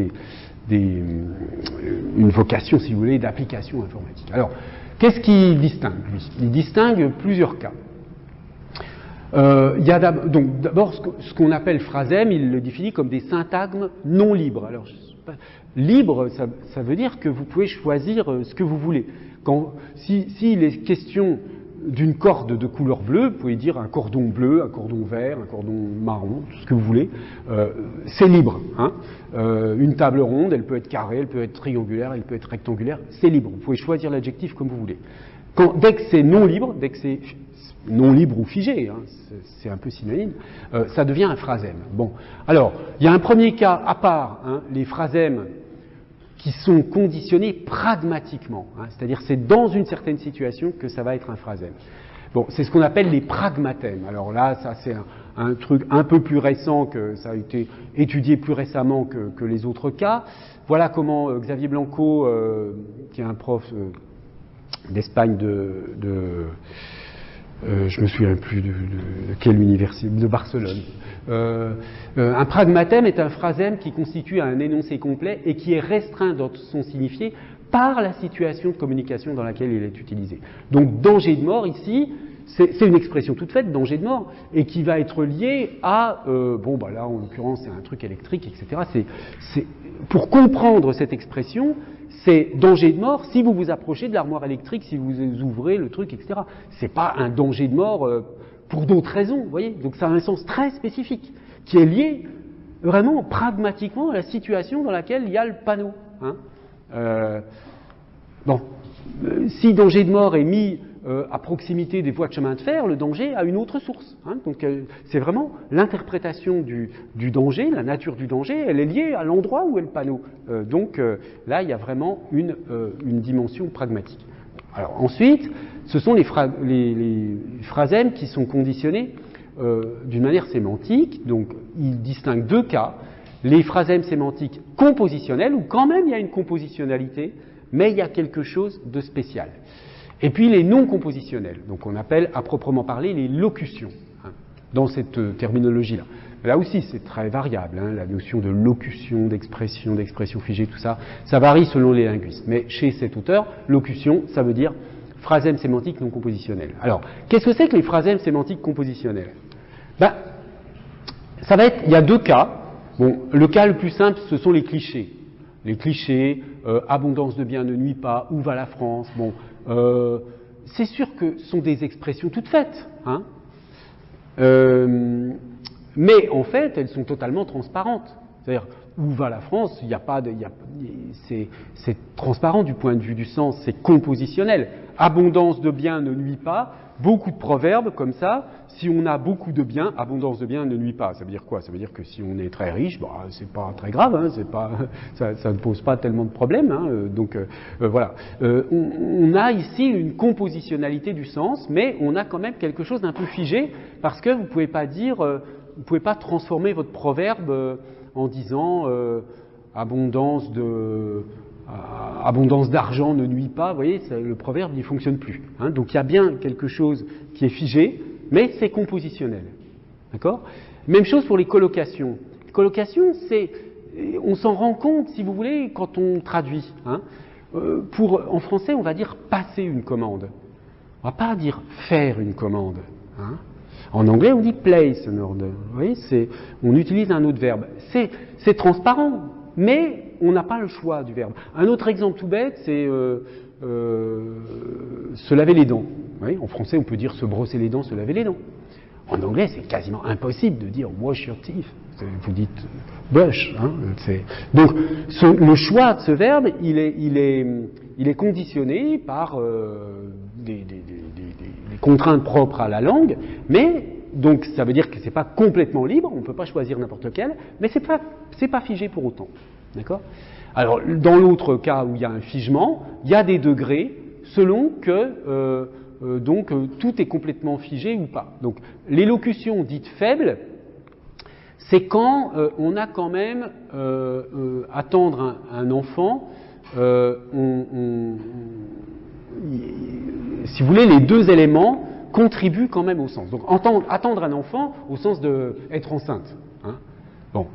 une vocation, si vous voulez, d'application informatique. Alors, qu'est-ce qu'il distingue, lui ? Il distingue plusieurs cas. Il y a d'abord ce qu'on appelle phrasème, il le définit comme des syntagmes non libres. Alors, libre, ça veut dire que vous pouvez choisir ce que vous voulez. S'il est question d'une corde de couleur bleue, vous pouvez dire un cordon bleu, un cordon vert, un cordon marron, tout ce que vous voulez. C'est libre. Hein. Une table ronde, elle peut être carrée, elle peut être triangulaire, elle peut être rectangulaire. C'est libre. Vous pouvez choisir l'adjectif comme vous voulez. Dès que c'est non libre, dès que c'est non libre ou figé, hein, c'est un peu synonyme, ça devient un phrasème. Bon, alors, il y a un premier cas à part, hein, les phrasèmes qui sont conditionnés pragmatiquement. Hein, c'est-à-dire c'est dans une certaine situation que ça va être un phrasème. Bon, c'est ce qu'on appelle les pragmatèmes. Alors là, ça c'est un truc un peu plus récent, que ça a été étudié plus récemment que les autres cas. Voilà comment Xavier Blanco, qui est un prof d'Espagne je me souviens plus de quelle université, de Barcelone. Un pragmatème est un phrasème qui constitue un énoncé complet et qui est restreint dans son signifié par la situation de communication dans laquelle il est utilisé. Donc danger de mort ici, c'est une expression toute faite, danger de mort, et qui va être liée à, là en l'occurrence c'est un truc électrique, etc. Pour comprendre cette expression, c'est danger de mort si vous vous approchez de l'armoire électrique, si vous ouvrez le truc, etc. C'est pas un danger de mort pour d'autres raisons, vous voyez. Donc ça a un sens très spécifique, qui est lié vraiment pragmatiquement à la situation dans laquelle il y a le panneau. Hein. Si danger de mort est mis à proximité des voies de chemin de fer, le danger a une autre source. Hein. Donc c'est vraiment l'interprétation du danger, la nature du danger, elle est liée à l'endroit où est le panneau. Là, il y a vraiment une dimension pragmatique. Alors ensuite, ce sont les phrasèmes qui sont conditionnés d'une manière sémantique. Donc ils distinguent deux cas. Les phrasèmes sémantiques compositionnels, où quand même il y a une compositionnalité, mais il y a quelque chose de spécial. Et puis les non compositionnels, donc on appelle à proprement parler les locutions, hein, dans cette terminologie-là. Là aussi c'est très variable, hein, la notion de locution, d'expression figée, tout ça, ça varie selon les linguistes. Mais chez cet auteur, locution, ça veut dire phrasème sémantique non compositionnel. Alors, qu'est-ce que c'est que les phrasèmes sémantiques compositionnels ? Il y a deux cas. Bon, le cas le plus simple, ce sont les clichés. Les clichés, abondance de biens ne nuit pas, où va la France ? Bon, c'est sûr que ce sont des expressions toutes faites, hein, mais en fait, elles sont totalement transparentes. C'est-à-dire, où va la France ? C'est transparent du point de vue du sens, c'est compositionnel. Abondance de biens ne nuit pas. Beaucoup de proverbes comme ça. Si on a beaucoup de biens, abondance de biens ne nuit pas. Ça veut dire quoi ? Ça veut dire que si on est très riche, c'est pas très grave, hein, ça ne pose pas tellement de problèmes. Hein, voilà. On a ici une compositionnalité du sens, mais on a quand même quelque chose d'un peu figé, parce que vous pouvez pas transformer votre proverbe en disant abondance d'argent ne nuit pas. Vous voyez, le proverbe n'y fonctionne plus. Hein, donc il y a bien quelque chose qui est figé, mais c'est compositionnel. D'accord ? Même chose pour les collocations. Les collocations, on s'en rend compte, si vous voulez, quand on traduit. Hein. En français, on va dire passer une commande. On ne va pas dire faire une commande. Hein. En anglais, on dit place an order. Vous voyez, on utilise un autre verbe. C'est transparent, mais on n'a pas le choix du verbe. Un autre exemple tout bête, c'est se laver les dents. Oui, en français, on peut dire se brosser les dents, se laver les dents. En anglais, c'est quasiment impossible de dire wash your teeth. Vous dites brush. Hein, donc, le choix de ce verbe, il est conditionné par des contraintes propres à la langue, mais donc ça veut dire que c'est pas complètement libre. On ne peut pas choisir n'importe lequel, mais c'est pas figé pour autant. D'accord ? Alors, dans l'autre cas où il y a un figement, il y a des degrés selon que tout est complètement figé ou pas. Donc, l'élocution dite faible, c'est quand on a quand même attendre un enfant, si vous voulez, les deux éléments contribuent quand même au sens. Donc, attendre un enfant au sens d'être enceinte. Hein. Bon.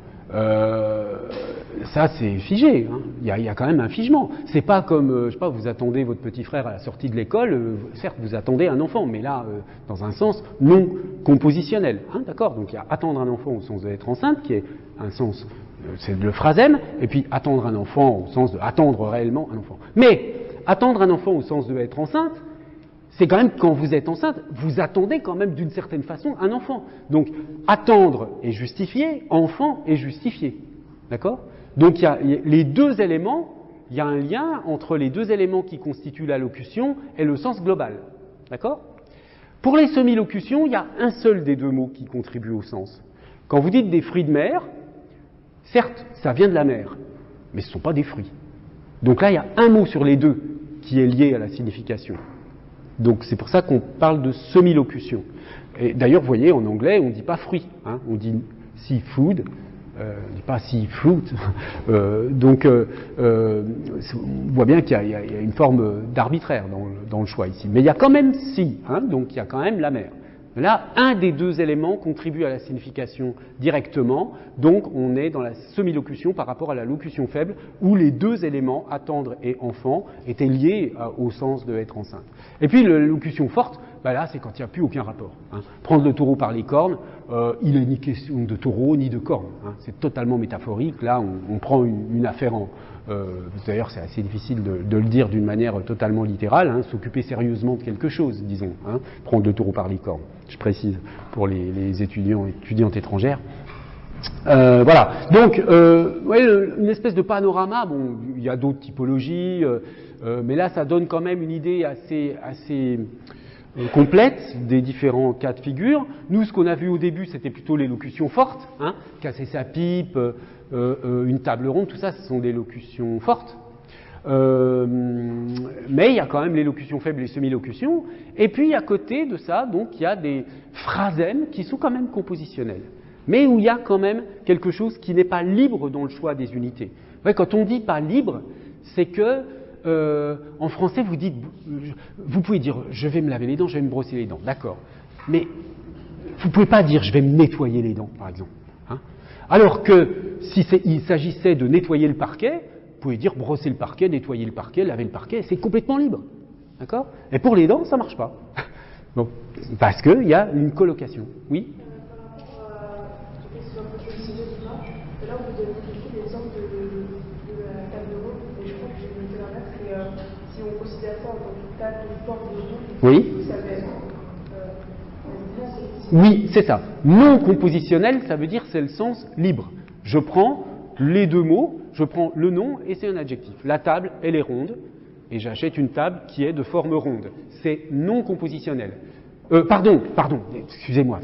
Ça c'est figé, hein. Il y a quand même un figement. C'est pas comme, je sais pas, vous attendez votre petit frère à la sortie de l'école, certes vous attendez un enfant, mais là, dans un sens non compositionnel. Hein, d'accord ? Donc il y a attendre un enfant au sens d'être enceinte, qui est un sens, c'est le phrasème, et puis attendre un enfant au sens de attendre réellement un enfant. Mais attendre un enfant au sens de être enceinte, c'est quand même quand vous êtes enceinte, vous attendez quand même d'une certaine façon un enfant. Donc attendre est justifié, enfant est justifié. D'accord ? Donc il y a les deux éléments, il y a un lien entre les deux éléments qui constituent la locution et le sens global. D'accord ? Pour les semi-locutions, il y a un seul des deux mots qui contribue au sens. Quand vous dites des fruits de mer, certes, ça vient de la mer, mais ce ne sont pas des fruits. Donc là, il y a un mot sur les deux qui est lié à la signification. Donc c'est pour ça qu'on parle de semi-locution. Et d'ailleurs, vous voyez, en anglais, on ne dit pas fruit, hein, on dit seafood, on ne dit pas seafood. Donc on voit bien qu'il y a une forme d'arbitraire dans le choix ici. Mais il y a quand même si, hein, donc il y a quand même la mer. Là, un des deux éléments contribue à la signification directement, donc on est dans la semi-locution par rapport à la locution faible, où les deux éléments, attendre et enfant, étaient liés au sens de être enceinte. Et puis la locution forte, bah là c'est quand il n'y a plus aucun rapport. Hein. Prendre le taureau par les cornes, il n'est ni question de taureau ni de cornes. Hein. C'est totalement métaphorique, là on prend une affaire en... D'ailleurs, c'est assez difficile de le dire d'une manière totalement littérale, hein, s'occuper sérieusement de quelque chose, disons, hein, prendre le taureau par les cornes, je précise, pour les étudiantes étrangères. Voilà, donc, ouais, une espèce de panorama, bon, il y a d'autres typologies, mais là, ça donne quand même une idée assez complète des différents cas de figure. Nous, ce qu'on a vu au début, c'était plutôt les locutions fortes, hein, casser sa pipe, une table ronde, tout ça, ce sont des locutions fortes. Mais il y a quand même les locutions faibles et les semi-locutions. Et puis, à côté de ça, donc, il y a des phrasèmes qui sont quand même compositionnels. Mais où il y a quand même quelque chose qui n'est pas libre dans le choix des unités. Ouais, quand on dit pas libre, c'est que en français, vous pouvez dire je vais me laver les dents, je vais me brosser les dents, d'accord. Mais vous ne pouvez pas dire je vais me nettoyer les dents, par exemple. Hein. Alors que il s'agissait de nettoyer le parquet, vous pouvez dire brosser le parquet, nettoyer le parquet, laver le parquet, c'est complètement libre, d'accord. Et pour les dents, ça marche pas. Bon, parce qu'il y a une colocation. Oui. Là, vous avez utilisé l'exemple de la table ronde, et je crois que j'ai noté l'inverse, c'est si on considère ça en tant que table de forme de ronde, oui. ça va être oui, c'est ça. Non compositionnel, ça veut dire c'est le sens libre. Je prends les deux mots, je prends le nom et c'est un adjectif. La table, elle est ronde, et j'achète une table qui est de forme ronde. C'est non compositionnel. Pardon, excusez-moi.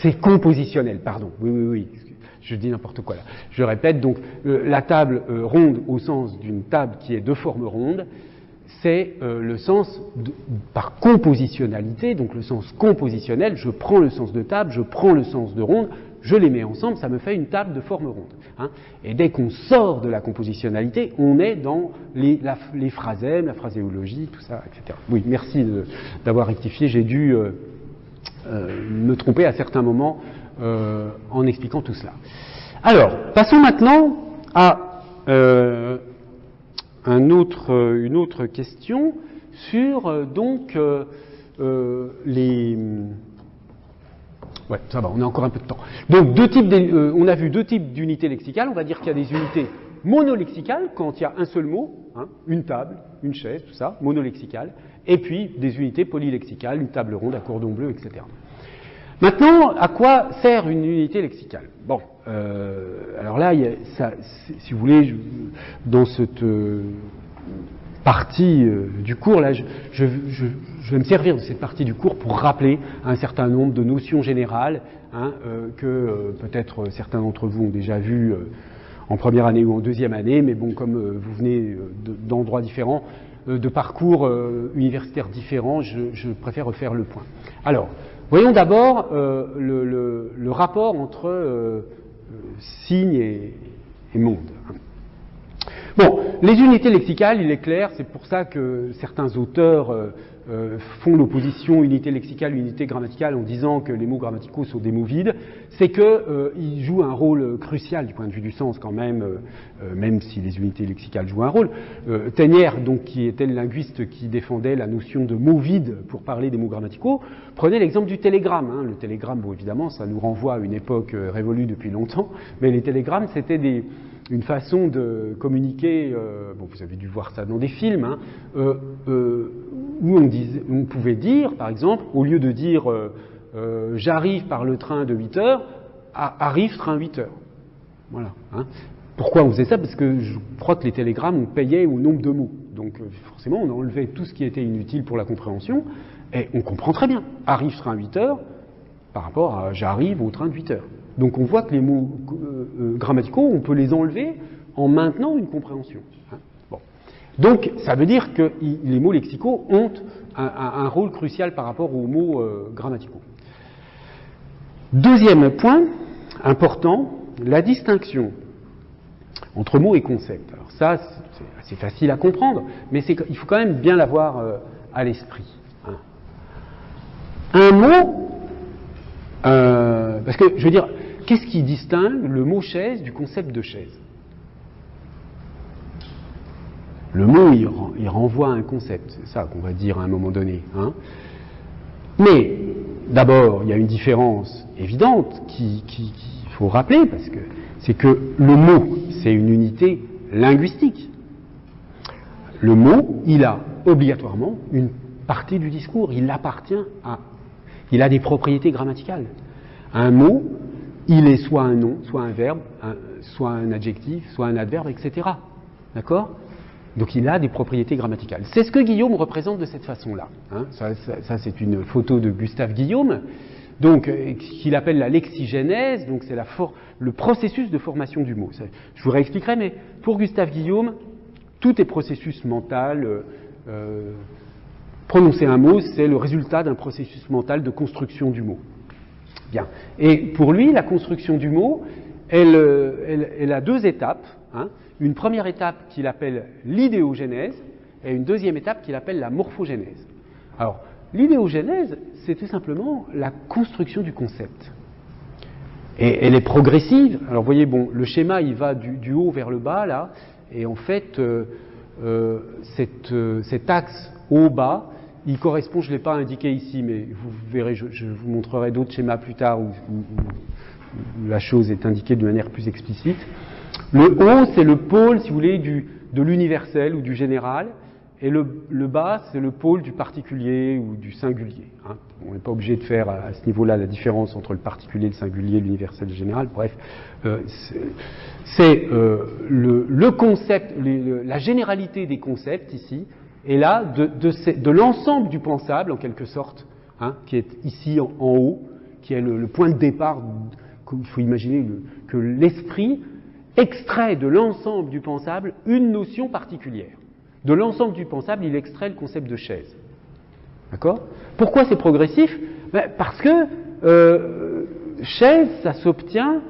C'est compositionnel, pardon. Oui. Je dis n'importe quoi là. Je répète, donc la table ronde au sens d'une table qui est de forme ronde, c'est le sens par compositionnalité, donc le sens compositionnel, je prends le sens de table, je prends le sens de ronde, je les mets ensemble, ça me fait une table de forme ronde. Hein. Et dès qu'on sort de la compositionnalité, on est dans les phrasèmes, la phraséologie, tout ça, etc. Oui, merci d'avoir rectifié, j'ai dû me tromper à certains moments en expliquant tout cela. Alors, passons maintenant à une autre question sur donc les... Ouais, ça va, on a encore un peu de temps. Donc, on a vu deux types d'unités lexicales. On va dire qu'il y a des unités monolexicales, quand il y a un seul mot, hein, une table, une chaise, tout ça, monolexicales, et puis des unités polylexicales, une table ronde, un cordon bleu, etc. Maintenant, à quoi sert une unité lexicale? Bon, alors là, si vous voulez, dans cette partie du cours, là, je vais me servir de cette partie du cours pour rappeler un certain nombre de notions générales, hein, que peut-être certains d'entre vous ont déjà vues en première année ou en deuxième année, mais bon, comme vous venez d'endroits différents, de parcours universitaires différents, je préfère refaire le point. Alors, voyons d'abord le rapport entre signe et monde. Bon, les unités lexicales, il est clair, c'est pour ça que certains auteurs font l'opposition unité lexicale, unité grammaticale en disant que les mots grammaticaux sont des mots vides, c'est qu'ils jouent un rôle crucial du point de vue du sens quand même, même si les unités lexicales jouent un rôle. Tenière, donc, qui était le linguiste qui défendait la notion de mots vides pour parler des mots grammaticaux, prenait l'exemple du télégramme. Hein. Le télégramme, bon, évidemment, ça nous renvoie à une époque révolue depuis longtemps, mais les télégrammes, c'était une façon de communiquer, bon, vous avez dû voir ça dans des films, hein, où on pouvait dire, par exemple, au lieu de dire j'arrive par le train de 8 heures, arrive train 8 heures. Voilà. Hein. Pourquoi on faisait ça? Parce que je crois que les télégrammes, on payait au nombre de mots. Donc forcément, on enlevait tout ce qui était inutile pour la compréhension, et on comprend très bien. Arrive train 8 heures, par rapport à j'arrive au train de 8 heures. Donc on voit que les mots grammaticaux, on peut les enlever en maintenant une compréhension. Hein. Bon. Donc, ça veut dire que les mots lexicaux ont un rôle crucial par rapport aux mots grammaticaux. Deuxième point important, la distinction entre mots et concepts. Alors ça, c'est assez facile à comprendre, mais il faut quand même bien l'avoir à l'esprit. Hein. Un mot, parce que, je veux dire, qu'est-ce qui distingue le mot chaise du concept de chaise? Le mot, il renvoie à un concept, c'est ça qu'on va dire à un moment donné. Hein. Mais, d'abord, il y a une différence évidente qu'il faut rappeler, parce que c'est que le mot, c'est une unité linguistique. Le mot, il a obligatoirement une partie du discours, il a des propriétés grammaticales. Un mot, il est soit un nom, soit un verbe, soit un adjectif, soit un adverbe, etc. D'accord ? Donc il a des propriétés grammaticales. C'est ce que Guillaume représente de cette façon-là. Hein. Ça c'est une photo de Gustave Guillaume, donc qu'il appelle la lexigénèse, donc c'est le processus de formation du mot. Je vous réexpliquerai, mais pour Gustave Guillaume, tout est processus mental. Prononcer un mot, c'est le résultat d'un processus mental de construction du mot. Bien. Et pour lui, la construction du mot, elle a deux étapes. Hein. Une première étape qu'il appelle l'idéogénèse et une deuxième étape qu'il appelle la morphogénèse. Alors, l'idéogénèse, c'est tout simplement la construction du concept. Et elle est progressive. Alors, vous voyez, bon, le schéma, il va du haut vers le bas, là, et en fait, cet axe haut-bas, il correspond, je ne l'ai pas indiqué ici, mais vous verrez, je vous montrerai d'autres schémas plus tard où la chose est indiquée de manière plus explicite. Le haut, c'est le pôle, si vous voulez, de l'universel ou du général, et le bas, c'est le pôle du particulier ou du singulier. Hein. On n'est pas obligé de faire à ce niveau-là la différence entre le particulier, le singulier, l'universel, le général. Bref, c'est le concept, la généralité des concepts ici, et là, de l'ensemble du pensable, en quelque sorte, hein, qui est ici en haut, qui est le point de départ. Il faut imaginer que l'esprit extrait de l'ensemble du pensable une notion particulière. De l'ensemble du pensable, il extrait le concept de chaise. D'accord ? Pourquoi c'est progressif ? Parce que chaise, ça s'obtient,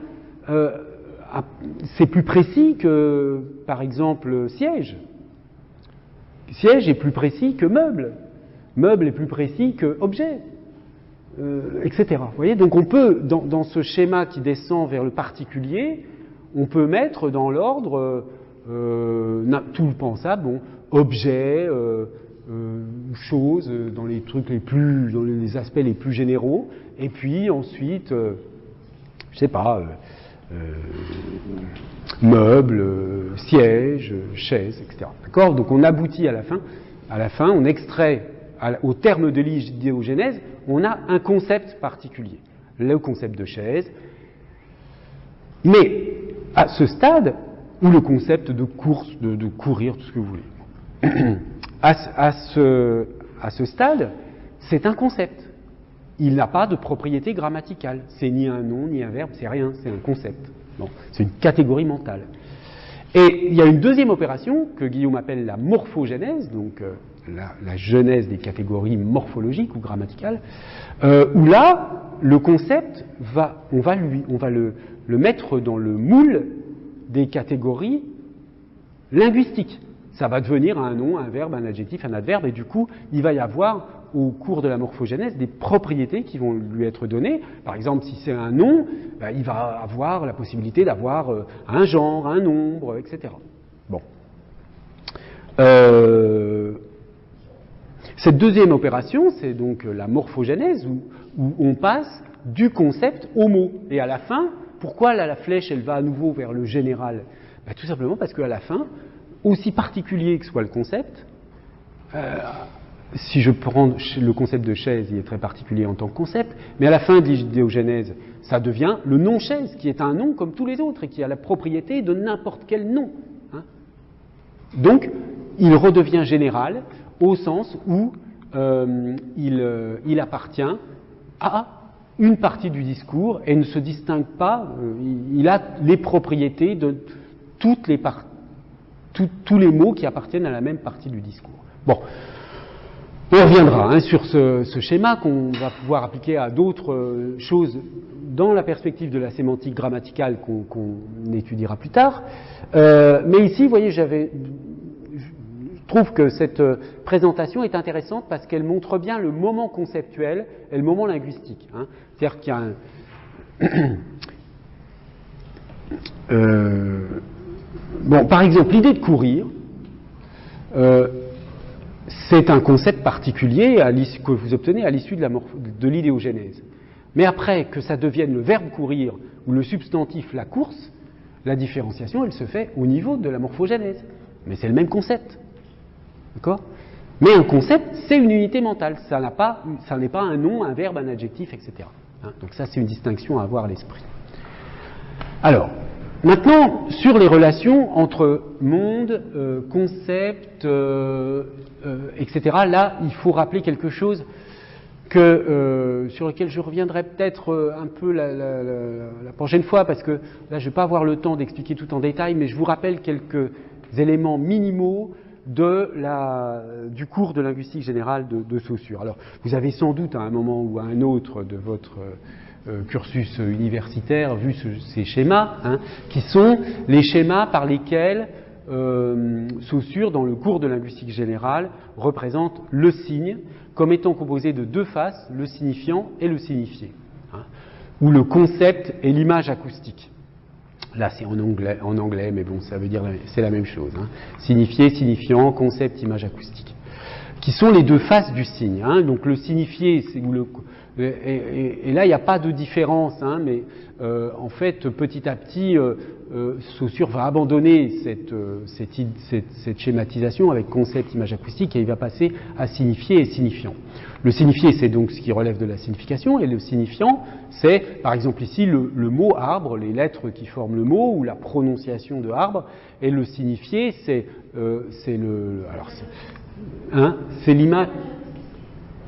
c'est plus précis que, par exemple, siège. Siège est plus précis que meuble. Meuble est plus précis que objet. Etc. Vous voyez ? Donc on peut, dans ce schéma qui descend vers le particulier, on peut mettre dans l'ordre tout le pensable, bon, objet, chose, dans les trucs dans les aspects les plus généraux, et puis ensuite, je sais pas, meuble, siège, chaise, etc. D'accord ? Donc on aboutit à la fin, on extrait, au terme de l'idéogénèse, on a un concept particulier, le concept de chaise, mais à ce stade, ou le concept de course, de courir, tout ce que vous voulez. À ce stade, c'est un concept. Il n'a pas de propriété grammaticale. C'est ni un nom, ni un verbe, c'est rien, c'est un concept. Bon, c'est une catégorie mentale. Et il y a une deuxième opération que Guillaume appelle la morphogénèse, donc la genèse des catégories morphologiques ou grammaticales, où là, le concept, on va le mettre dans le moule des catégories linguistiques. Ça va devenir un nom, un verbe, un adjectif, un adverbe, et du coup, il va y avoir, au cours de la morphogénèse, des propriétés qui vont lui être données. Par exemple, si c'est un nom, il va avoir la possibilité d'avoir un genre, un nombre, etc. Bon. Cette deuxième opération, c'est donc la morphogénèse, où on passe du concept au mot. Et à la fin, pourquoi là, la flèche, elle va à nouveau vers le général ? Tout simplement parce qu'à la fin, aussi particulier que soit le concept, si je prends le concept de chaise, il est très particulier en tant que concept, mais à la fin de l'idéogénèse, ça devient le nom chaise, qui est un nom comme tous les autres et qui a la propriété de n'importe quel nom. Hein. Donc, il redevient général au sens où il appartient à une partie du discours et ne se distingue pas, il a les propriétés de toutes les parties tous les mots qui appartiennent à la même partie du discours. Bon, on reviendra sur ce schéma qu'on va pouvoir appliquer à d'autres choses dans la perspective de la sémantique grammaticale qu'on étudiera plus tard. Mais ici, vous voyez, je trouve que cette présentation est intéressante parce qu'elle montre bien le moment conceptuel et le moment linguistique. C'est-à-dire qu'il y a bon, par exemple, l'idée de courir, c'est un concept particulier que vous obtenez à l'issue de l'idéogénèse. Mais après que ça devienne le verbe courir ou le substantif la course, la différenciation, elle se fait au niveau de la morphogénèse. Mais c'est le même concept. D'accord ? Mais un concept, c'est une unité mentale. Ça n'est pas un nom, un verbe, un adjectif, etc. Donc ça, c'est une distinction à avoir à l'esprit. Alors, maintenant, sur les relations entre monde, concept, etc., là, il faut rappeler quelque chose sur lequel je reviendrai peut-être un peu la prochaine fois, parce que là, je ne vais pas avoir le temps d'expliquer tout en détail, mais je vous rappelle quelques éléments minimaux du cours de linguistique générale de Saussure. Alors, vous avez sans doute à un moment ou à un autre de votre cursus universitaire vu ces schémas, qui sont les schémas par lesquels Saussure, dans le cours de linguistique générale, représente le signe comme étant composé de deux faces, le signifiant et le signifié, ou le concept et l'image acoustique. Là, c'est en anglais, mais bon, ça veut dire c'est la même chose. Signifié, signifiant, concept, image acoustique, qui sont les deux faces du signe. Donc le signifié, et là, il n'y a pas de différence, mais en fait, petit à petit, Saussure va abandonner cette schématisation avec concept, image acoustique, et il va passer à signifié et signifiant. Le signifié, c'est donc ce qui relève de la signification, et le signifiant, c'est, par exemple ici, le mot arbre, les lettres qui forment le mot, ou la prononciation de arbre, et le signifié, c'est l'image.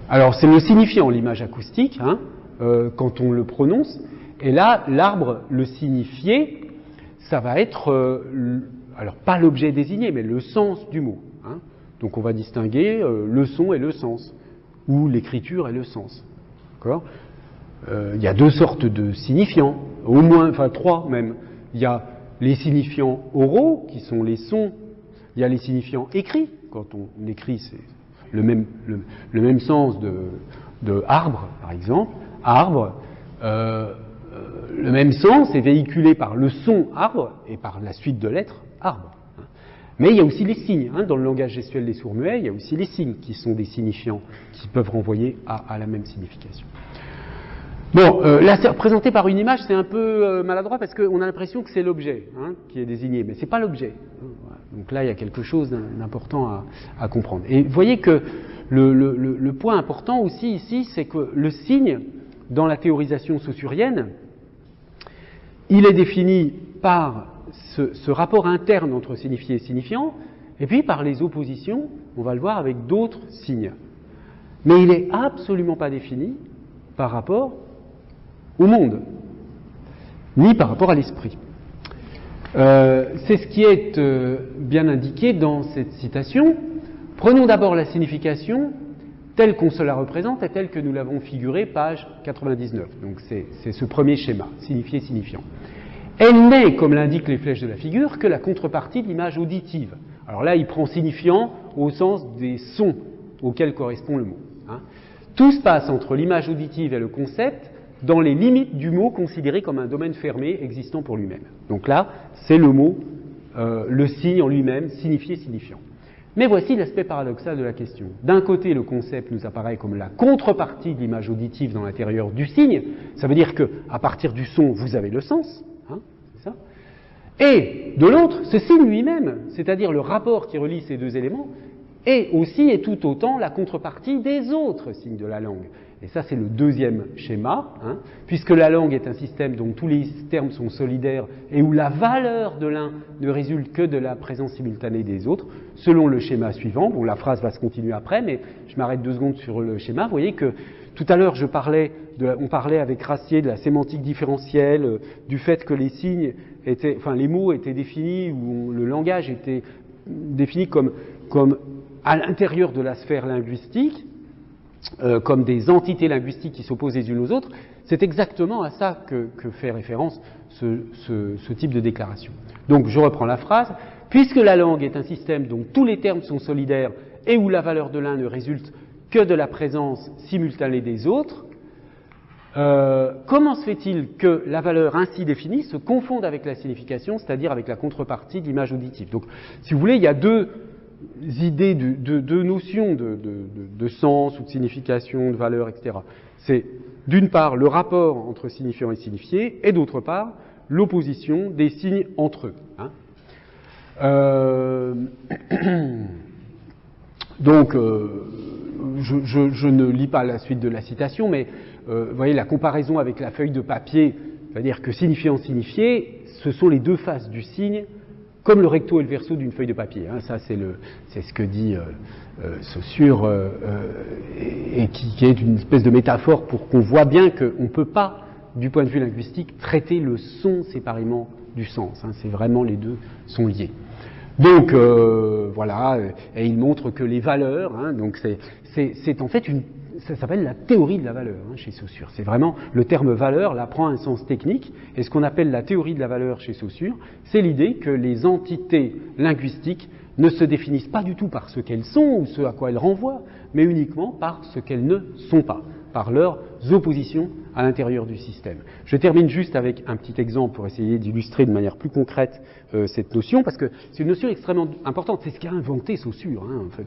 Alors, c'est le signifiant, l'image acoustique, quand on le prononce, et là, l'arbre, le signifié, ça va être, alors pas l'objet désigné, mais le sens du mot. Donc, on va distinguer le son et le sens, ou l'écriture et le sens. D'accord ? Il y a deux sortes de signifiants, au moins, enfin trois même. Il y a les signifiants oraux, qui sont les sons. Il y a les signifiants écrits. Quand on écrit, c'est le même sens de arbre, par exemple. Arbre, le même sens est véhiculé par le son arbre et par la suite de lettres arbre. Mais il y a aussi les signes. Dans le langage gestuel des sourds-muets, il y a aussi les signes qui sont des signifiants qui peuvent renvoyer à la même signification. Bon, là, représenté par une image, c'est un peu maladroit parce qu'on a l'impression que c'est l'objet qui est désigné, mais c'est pas l'objet. Donc là, il y a quelque chose d'important à comprendre. Et vous voyez que le point important aussi ici, c'est que le signe, dans la théorisation saussurienne, il est défini par ce rapport interne entre signifié et signifiant, et puis par les oppositions, on va le voir avec d'autres signes. Mais il n'est absolument pas défini par rapport au monde, ni par rapport à l'esprit. C'est ce qui est bien indiqué dans cette citation. Prenons d'abord la signification telle qu'on se la représente et telle que nous l'avons figurée, page 99. Donc c'est ce premier schéma, signifié, signifiant. Elle n'est, comme l'indiquent les flèches de la figure, que la contrepartie de l'image auditive. Alors là, il prend signifiant au sens des sons auxquels correspond le mot. Tout se passe entre l'image auditive et le concept dans les limites du mot considéré comme un domaine fermé existant pour lui-même. Donc là, c'est le mot, le signe en lui-même, signifié, signifiant. Mais voici l'aspect paradoxal de la question. D'un côté, le concept nous apparaît comme la contrepartie de l'image auditive dans l'intérieur du signe. Ça veut dire qu'à partir du son, vous avez le sens. C'est ça. Et de l'autre, ce signe lui-même, c'est-à-dire le rapport qui relie ces deux éléments, est aussi et tout autant la contrepartie des autres signes de la langue. Et ça, c'est le deuxième schéma, puisque la langue est un système dont tous les termes sont solidaires et où la valeur de l'un ne résulte que de la présence simultanée des autres, selon le schéma suivant. Bon, la phrase va se continuer après, mais je m'arrête 2 secondes sur le schéma. Vous voyez que tout à l'heure, on parlait avec Rassier de la sémantique différentielle, du fait que les signes les mots étaient définis, où le langage était définis comme à l'intérieur de la sphère linguistique, comme des entités linguistiques qui s'opposent les unes aux autres, c'est exactement à ça que fait référence ce type de déclaration. Donc je reprends la phrase. Puisque la langue est un système dont tous les termes sont solidaires et où la valeur de l'un ne résulte que de la présence simultanée des autres, comment se fait-il que la valeur ainsi définie se confonde avec la signification, c'est-à-dire avec la contrepartie de l'image auditive? Donc, si vous voulez, il y a deux idées, deux notions de sens ou de signification, de valeur, etc. C'est d'une part le rapport entre signifiant et signifié, et d'autre part l'opposition des signes entre eux. Hein. Donc, je ne lis pas la suite de la citation, mais vous voyez la comparaison avec la feuille de papier, c'est-à-dire que signifiant, signifié, ce sont les deux faces du signe, comme le recto et le verso d'une feuille de papier. Hein. Ça, c'est ce que dit Saussure, et qui est une espèce de métaphore pour qu'on voit bien qu'on ne peut pas, du point de vue linguistique, traiter le son séparément du sens. Hein. C'est vraiment, les deux sont liés. Donc voilà, et il montre que les valeurs, hein, donc c'est en fait ça s'appelle la théorie de la valeur hein, chez Saussure. C'est vraiment, le terme valeur là prend un sens technique, et ce qu'on appelle la théorie de la valeur chez Saussure, c'est l'idée que les entités linguistiques ne se définissent pas du tout par ce qu'elles sont ou ce à quoi elles renvoient, mais uniquement par ce qu'elles ne sont pas, par leurs oppositions à l'intérieur du système. Je termine juste avec un petit exemple pour essayer d'illustrer de manière plus concrète cette notion, parce que c'est une notion extrêmement importante. C'est ce qu'a inventé Saussure. Hein, en fait,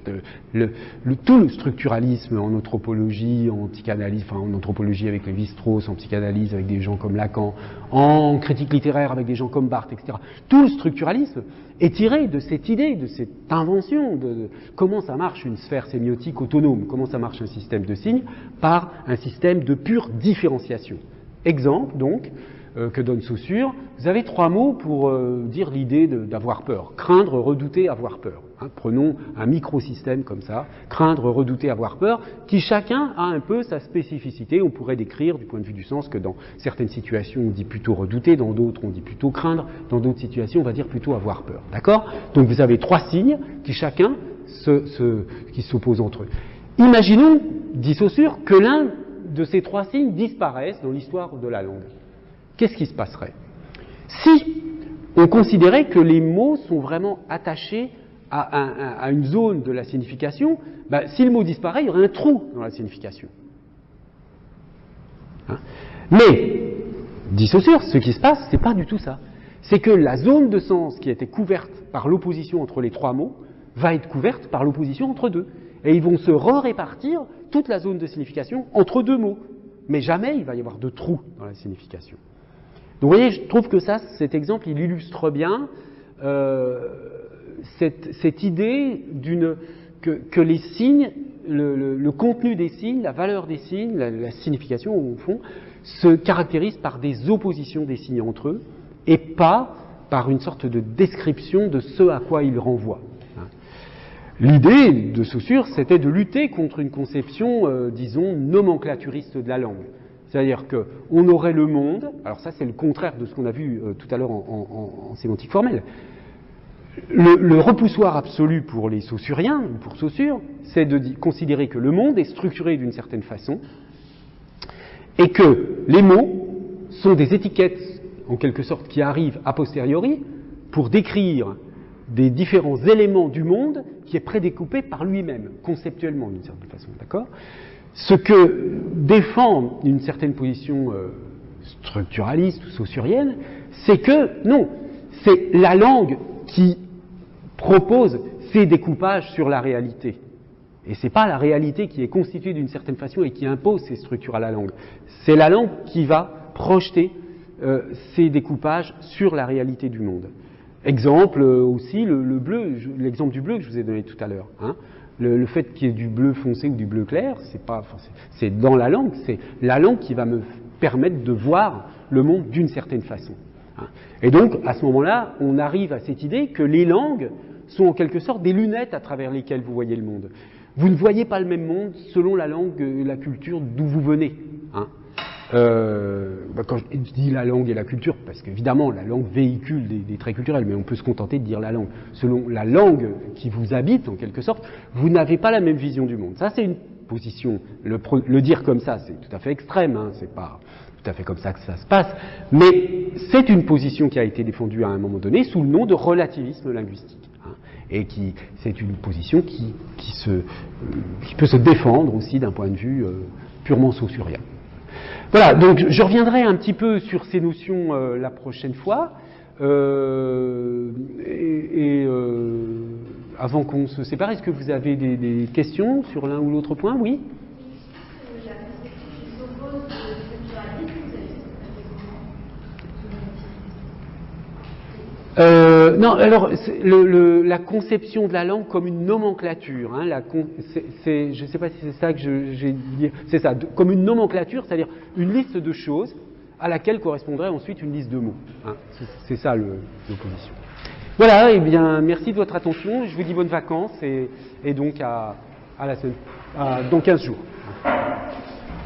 tout le structuralisme en anthropologie, en psychanalyse, enfin en anthropologie avec Lévi-Strauss, en psychanalyse avec des gens comme Lacan, en critique littéraire avec des gens comme Barthes, etc. Tout le structuralisme est tiré de cette idée, de cette invention de comment ça marche une sphère sémiotique autonome, comment ça marche un système de signes, par un système de pure différenciation. Exemple, donc, que donne Saussure, vous avez trois mots pour dire l'idée d'avoir peur. Craindre, redouter, avoir peur. Hein, prenons un microsystème comme ça, craindre, redouter, avoir peur, qui chacun a un peu sa spécificité. On pourrait décrire, du point de vue du sens, que dans certaines situations on dit plutôt redouter, dans d'autres on dit plutôt craindre, dans d'autres situations on va dire plutôt avoir peur. D'accord? Donc vous avez trois signes qui chacun qui s'opposent entre eux. Imaginons, dit Saussure, que l'un de ces trois signes disparaissent dans l'histoire de la langue. Qu'est-ce qui se passerait si on considérait que les mots sont vraiment attachés à une zone de la signification? Si le mot disparaît, il y aurait un trou dans la signification. Hein? Mais, dit Saussure, ce qui se passe, c'est pas du tout ça. C'est que la zone de sens qui était couverte par l'opposition entre les trois mots va être couverte par l'opposition entre deux. Et ils vont se répartir toute la zone de signification entre deux mots. Mais jamais il va y avoir de trou dans la signification. Donc vous voyez, je trouve que cet exemple, il illustre bien cette idée que les signes, le contenu des signes, la valeur des signes, la signification au fond, se caractérise par des oppositions des signes entre eux, et pas par une sorte de description de ce à quoi ils renvoient. L'idée de Saussure, c'était de lutter contre une conception, disons, nomenclaturiste de la langue. C'est-à-dire qu'on aurait le monde, alors ça c'est le contraire de ce qu'on a vu tout à l'heure en sémantique formelle. Le repoussoir absolu pour les saussuriens, ou pour Saussure, c'est de considérer que le monde est structuré d'une certaine façon, et que les mots sont des étiquettes, en quelque sorte, qui arrivent a posteriori, pour décrire des différents éléments du monde qui est prédécoupé par lui-même, conceptuellement d'une certaine façon, d'accord ? Ce que défend une certaine position structuraliste ou saussurienne, c'est que, non, c'est la langue qui propose ces découpages sur la réalité. Et ce n'est pas la réalité qui est constituée d'une certaine façon et qui impose ces structures à la langue. C'est la langue qui va projeter ces découpages sur la réalité du monde. Exemple aussi, le bleu, l'exemple du bleu que je vous ai donné tout à l'heure. Hein. Le fait qu'il y ait du bleu foncé ou du bleu clair, c'est dans la langue, c'est la langue qui va me permettre de voir le monde d'une certaine façon. Hein. Et donc, à ce moment-là, on arrive à cette idée que les langues sont en quelque sorte des lunettes à travers lesquelles vous voyez le monde. Vous ne voyez pas le même monde selon la langue, la culture d'où vous venez. Hein. Quand je dis la langue et la culture, parce qu'évidemment la langue véhicule des traits culturels, mais on peut se contenter de dire la langue. Selon la langue qui vous habite, en quelque sorte, vous n'avez pas la même vision du monde. Ça, c'est une position. Le dire comme ça, c'est tout à fait extrême, hein, c'est pas tout à fait comme ça que ça se passe, mais c'est une position qui a été défendue à un moment donné sous le nom de relativisme linguistique. Hein, et c'est une position qui peut se défendre aussi d'un point de vue purement saussurien. Voilà, donc je reviendrai un petit peu sur ces notions la prochaine fois. Avant qu'on se sépare, est-ce que vous avez des questions sur l'un ou l'autre point? Oui? Non, alors la conception de la langue comme une nomenclature, hein, je ne sais pas si c'est ça que j'ai dit, c'est ça, comme une nomenclature, c'est-à-dire une liste de choses à laquelle correspondrait ensuite une liste de mots. Hein, c'est ça l'opposition. Voilà, et bien merci de votre attention, je vous dis bonnes vacances et donc à la semaine, dans 15 jours.